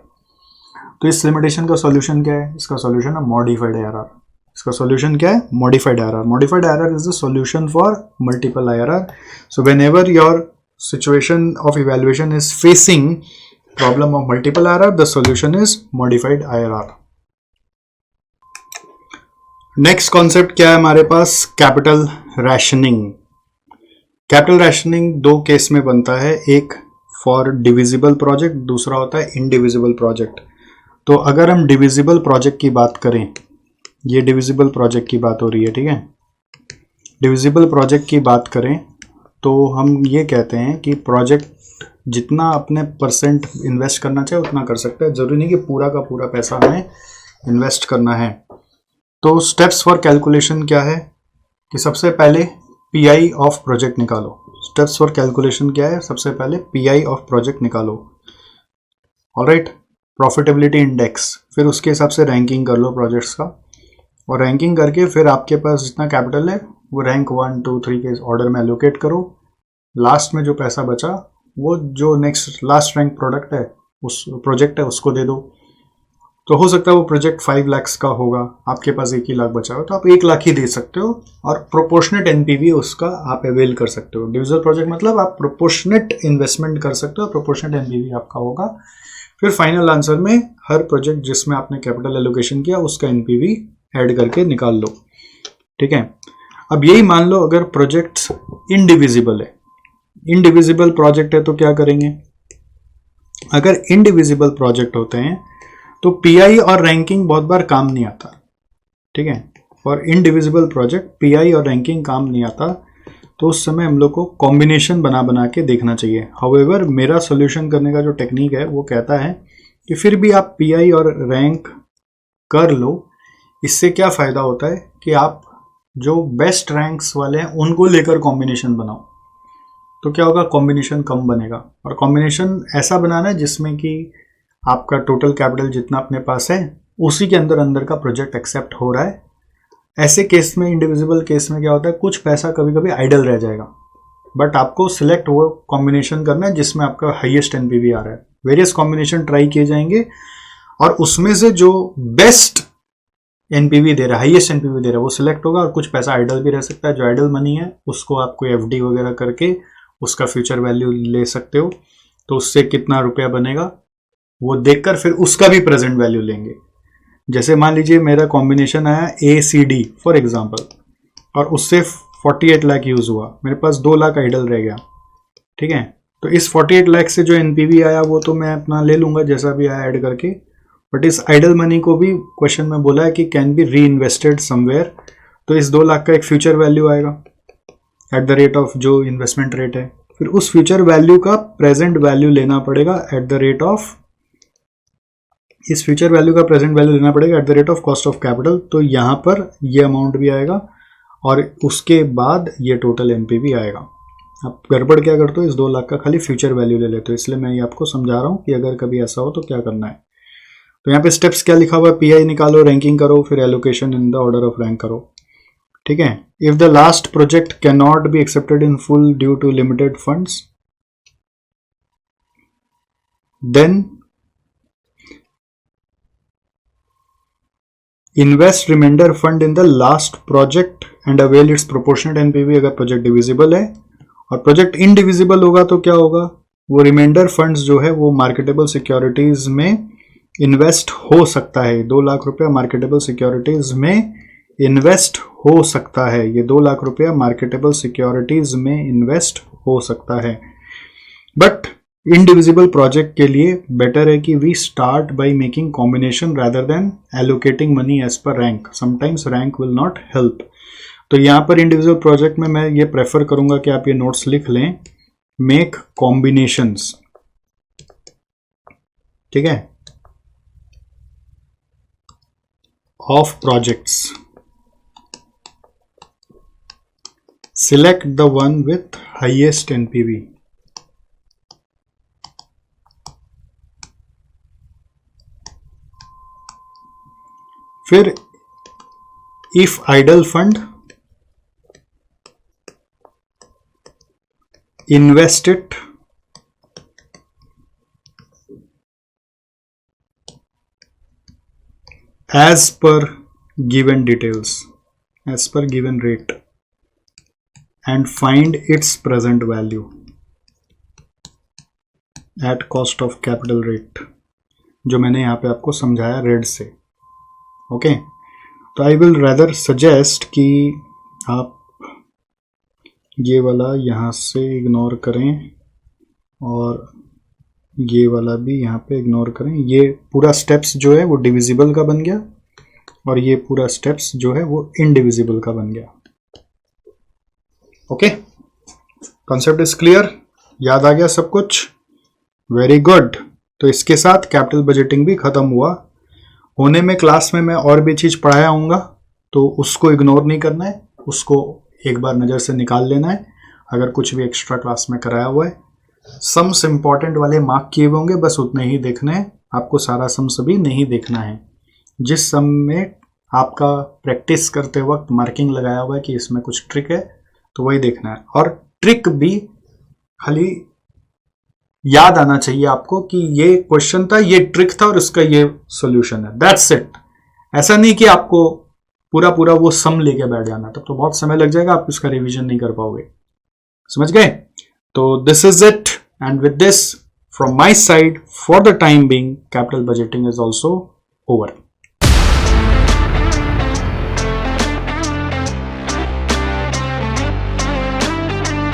तो इस लिमिटेशन का सॉल्यूशन क्या है, इसका सॉल्यूशन है मॉडिफाइड आईआरआर। इसका सॉल्यूशन क्या है, modified IRR. Modified IRR is the solution for multiple IRR. So whenever your situation of evaluation is facing problem of multiple IRR, the solution is modified IRR. Next concept क्या है हमारे पास, capital rationing. Capital rationing 2 case में बनता है, एक for divisible project, दूसरा होता है इनडिविजिबल प्रोजेक्ट। तो अगर हम डिविजिबल प्रोजेक्ट की बात करें, ये डिविजिबल प्रोजेक्ट की बात हो रही है, ठीक है, डिविजिबल प्रोजेक्ट की बात करें तो हम ये कहते हैं कि प्रोजेक्ट जितना अपने परसेंट इन्वेस्ट करना चाहे उतना कर सकता है, जरूरी नहीं कि पूरा का पूरा पैसा हमें इन्वेस्ट करना है। तो स्टेप्स फॉर कैलकुलेशन क्या है कि सबसे पहले पीआई ऑफ प्रोजेक्ट निकालो। स्टेप्स फॉर कैलकुलेशन क्या है, सबसे पहले पीआई ऑफ प्रोजेक्ट निकालो, ऑलराइट, प्रॉफिटेबिलिटी इंडेक्स, फिर उसके हिसाब से रैंकिंग कर लो प्रोजेक्ट्स का, और रैंकिंग करके फिर आपके पास जितना कैपिटल है वो रैंक 1 2 3 के ऑर्डर में एलोकेट करो। लास्ट में जो पैसा बचा वो जो नेक्स्ट लास्ट रैंक प्रोडक्ट है उस प्रोजेक्ट है उसको दे दो। तो हो सकता है वो प्रोजेक्ट 5 लाख का होगा, आपके पास 1 ही लाख बचा हो तो आप 1 लाख ही दे सकते हो, और प्रोपोर्शनेट एनपीवी उसका आप अवेल कर सकते हो। डिविजिबल प्रोजेक्ट मतलब आप प्रोपोर्शनेट इन्वेस्टमेंट कर सकते हो, प्रोपोर्शनेट एनपीवी आपका होगा। फिर फाइनल आंसर में हर प्रोजेक्ट जिसमें आपने कैपिटल एलोकेशन किया उसका एनपीवी ऐड करके निकाल लो, ठीक है। अब यही मान लो अगर प्रोजेक्ट इनडिविजिबल है, इनडिविजिबल प्रोजेक्ट है तो क्या करेंगे, अगर इनडिविजिबल प्रोजेक्ट होते हैं तो पीआई और रैंकिंग बहुत बार काम नहीं आता, ठीक है। फॉर इनडिविजिबल प्रोजेक्ट पीआई और रैंकिंग काम नहीं आता, तो उस समय हम लोग को कॉम्बिनेशन बना बना के देखना चाहिए। हाउएवर मेरा सॉल्यूशन करने का जो टेक्निक है वो कहता है कि फिर भी आप पीआई और रैंक कर लो। इससे क्या फ़ायदा होता है कि आप जो बेस्ट रैंक्स वाले हैं उनको लेकर कॉम्बिनेशन बनाओ, तो क्या होगा, कॉम्बिनेशन कम बनेगा। और कॉम्बिनेशन ऐसा बनाना है जिसमें कि आपका टोटल कैपिटल जितना अपने पास है उसी के अंदर अंदर का प्रोजेक्ट एक्सेप्ट हो रहा है। ऐसे केस में, इंडिविजुअल केस में क्या होता है, कुछ पैसा कभी कभी आइडल रह जाएगा, बट आपको सिलेक्ट वो कॉम्बिनेशन करना है जिसमें आपका हाईएस्ट एनपीवी आ रहा है। वेरियस कॉम्बिनेशन ट्राई किए जाएंगे और उसमें से जो बेस्ट एनपीवी दे रहा है, हाईएस्ट एनपीवी दे रहा है, वो सिलेक्ट होगा। और कुछ पैसा आइडल भी रह सकता है, जो आइडल मनी है उसको आप कोई एफडी वगैरह करके उसका फ्यूचर वैल्यू ले सकते हो, तो उससे कितना रुपया बनेगा वो देखकर फिर उसका भी प्रेजेंट वैल्यू लेंगे। जैसे मान लीजिए मेरा कॉम्बिनेशन आया ACD फॉर एग्जांपल, और उससे 48 लाख यूज हुआ, मेरे पास 2 लाख आइडल रह गया, ठीक है। तो इस 48 लाख से जो एनपीवी आया वो तो मैं अपना ले लूंगा जैसा भी आया ऐड करके, बट इस आइडल मनी को भी क्वेश्चन में बोला है कि कैन बी री इन्वेस्टेड समवेयर, तो इस 2 लाख का एक फ्यूचर वैल्यू आएगा एट द रेट ऑफ जो इन्वेस्टमेंट रेट है, फिर उस फ्यूचर वैल्यू का प्रेजेंट वैल्यू लेना पड़ेगा एट द रेट ऑफ, इस फ्यूचर वैल्यू का प्रेजेंट वैल्यू लेना पड़ेगा eight the rate of cost of capital. तो यहाँ पर ये अमाउंट भी आएगा और उसके बाद ये टोटल एनपीवी आएगा। आप गड़बड़ क्या करते हो, इस 2 लाख का खाली फ्यूचर वैल्यू ले लेते हो, इसलिए मैं ये आपको समझा रहा हूँ कि अगर कभी ऐसा हो तो क्या करना है। तो यहाँ पे स्टेप्स क्या लिखा हुआ है, पीआई निकालो, रैंकिंग करो, फिर allocation in the order of rank करो, ठीक है। If the last project can not be accepted in full due to limited funds, then invest reminder fund in the last project and avail its proportionate NPV. अगर project divisible है, और project indivisible होगा तो क्या होगा, वो reminder funds जो है वो मार्केटेबल सिक्योरिटीज में इन्वेस्ट हो सकता है। 2 लाख रुपया मार्केटेबल सिक्योरिटीज में इन्वेस्ट हो सकता है, ये 2 लाख रुपया मार्केटेबल सिक्योरिटीज में इन्वेस्ट हो सकता है। बट इंडिविजिबल प्रोजेक्ट के लिए बेटर है कि we start by making combination rather than allocating money as per rank, sometimes rank will not help. तो यहाँ पर इंडिविजुअल प्रोजेक्ट में मैं ये प्रेफर करूंगा कि आप ये नोट्स लिख लें, मेक कॉम्बिनेशंस, ठीक है, of projects, select the one with highest NPV, फिर if idle fund invest it as per given details, as per given rate, and find its present value at cost of capital rate, जो मैंने यहाँ पे आपको समझाया red से। Okay, तो I will rather suggest कि आप ये वाला यहाँ से इग्नोर करें और ये वाला भी यहाँ पे इग्नोर करें। ये पूरा स्टेप्स जो है वो डिविजिबल का बन गया और ये पूरा स्टेप्स जो है वो इनडिविजिबल का बन गया। ओके, कॉन्सेप्ट इज क्लियर, याद आ गया सब कुछ, वेरी गुड। तो इसके साथ कैपिटल बजटिंग भी खत्म हुआ। होने में क्लास में मैं और भी चीज पढ़ाया आऊँगा, तो उसको इग्नोर नहीं करना है, उसको एक बार नज़र से निकाल लेना है अगर कुछ भी एक्स्ट्रा क्लास में कराया हुआ है। सम्स इंपॉर्टेंट वाले मार्क किए हुए होंगे, बस उतने ही देखने हैं, आपको सारा सम्स भी नहीं देखना है। जिस सम में आपका प्रैक्टिस करते वक्त मार्किंग लगाया हुआ है कि इसमें कुछ ट्रिक है तो वही देखना है, और ट्रिक भी खाली याद आना चाहिए आपको कि ये क्वेश्चन था, ये ट्रिक था और इसका ये सॉल्यूशन है, दैट्स इट। ऐसा नहीं कि आपको पूरा पूरा वो सम लेके बैठ जाना, तब तो बहुत समय लग जाएगा, आप इसका रिवीजन नहीं कर पाओगे। समझ गए? तो this is it, and with this from my side for the time being, capital budgeting is also over.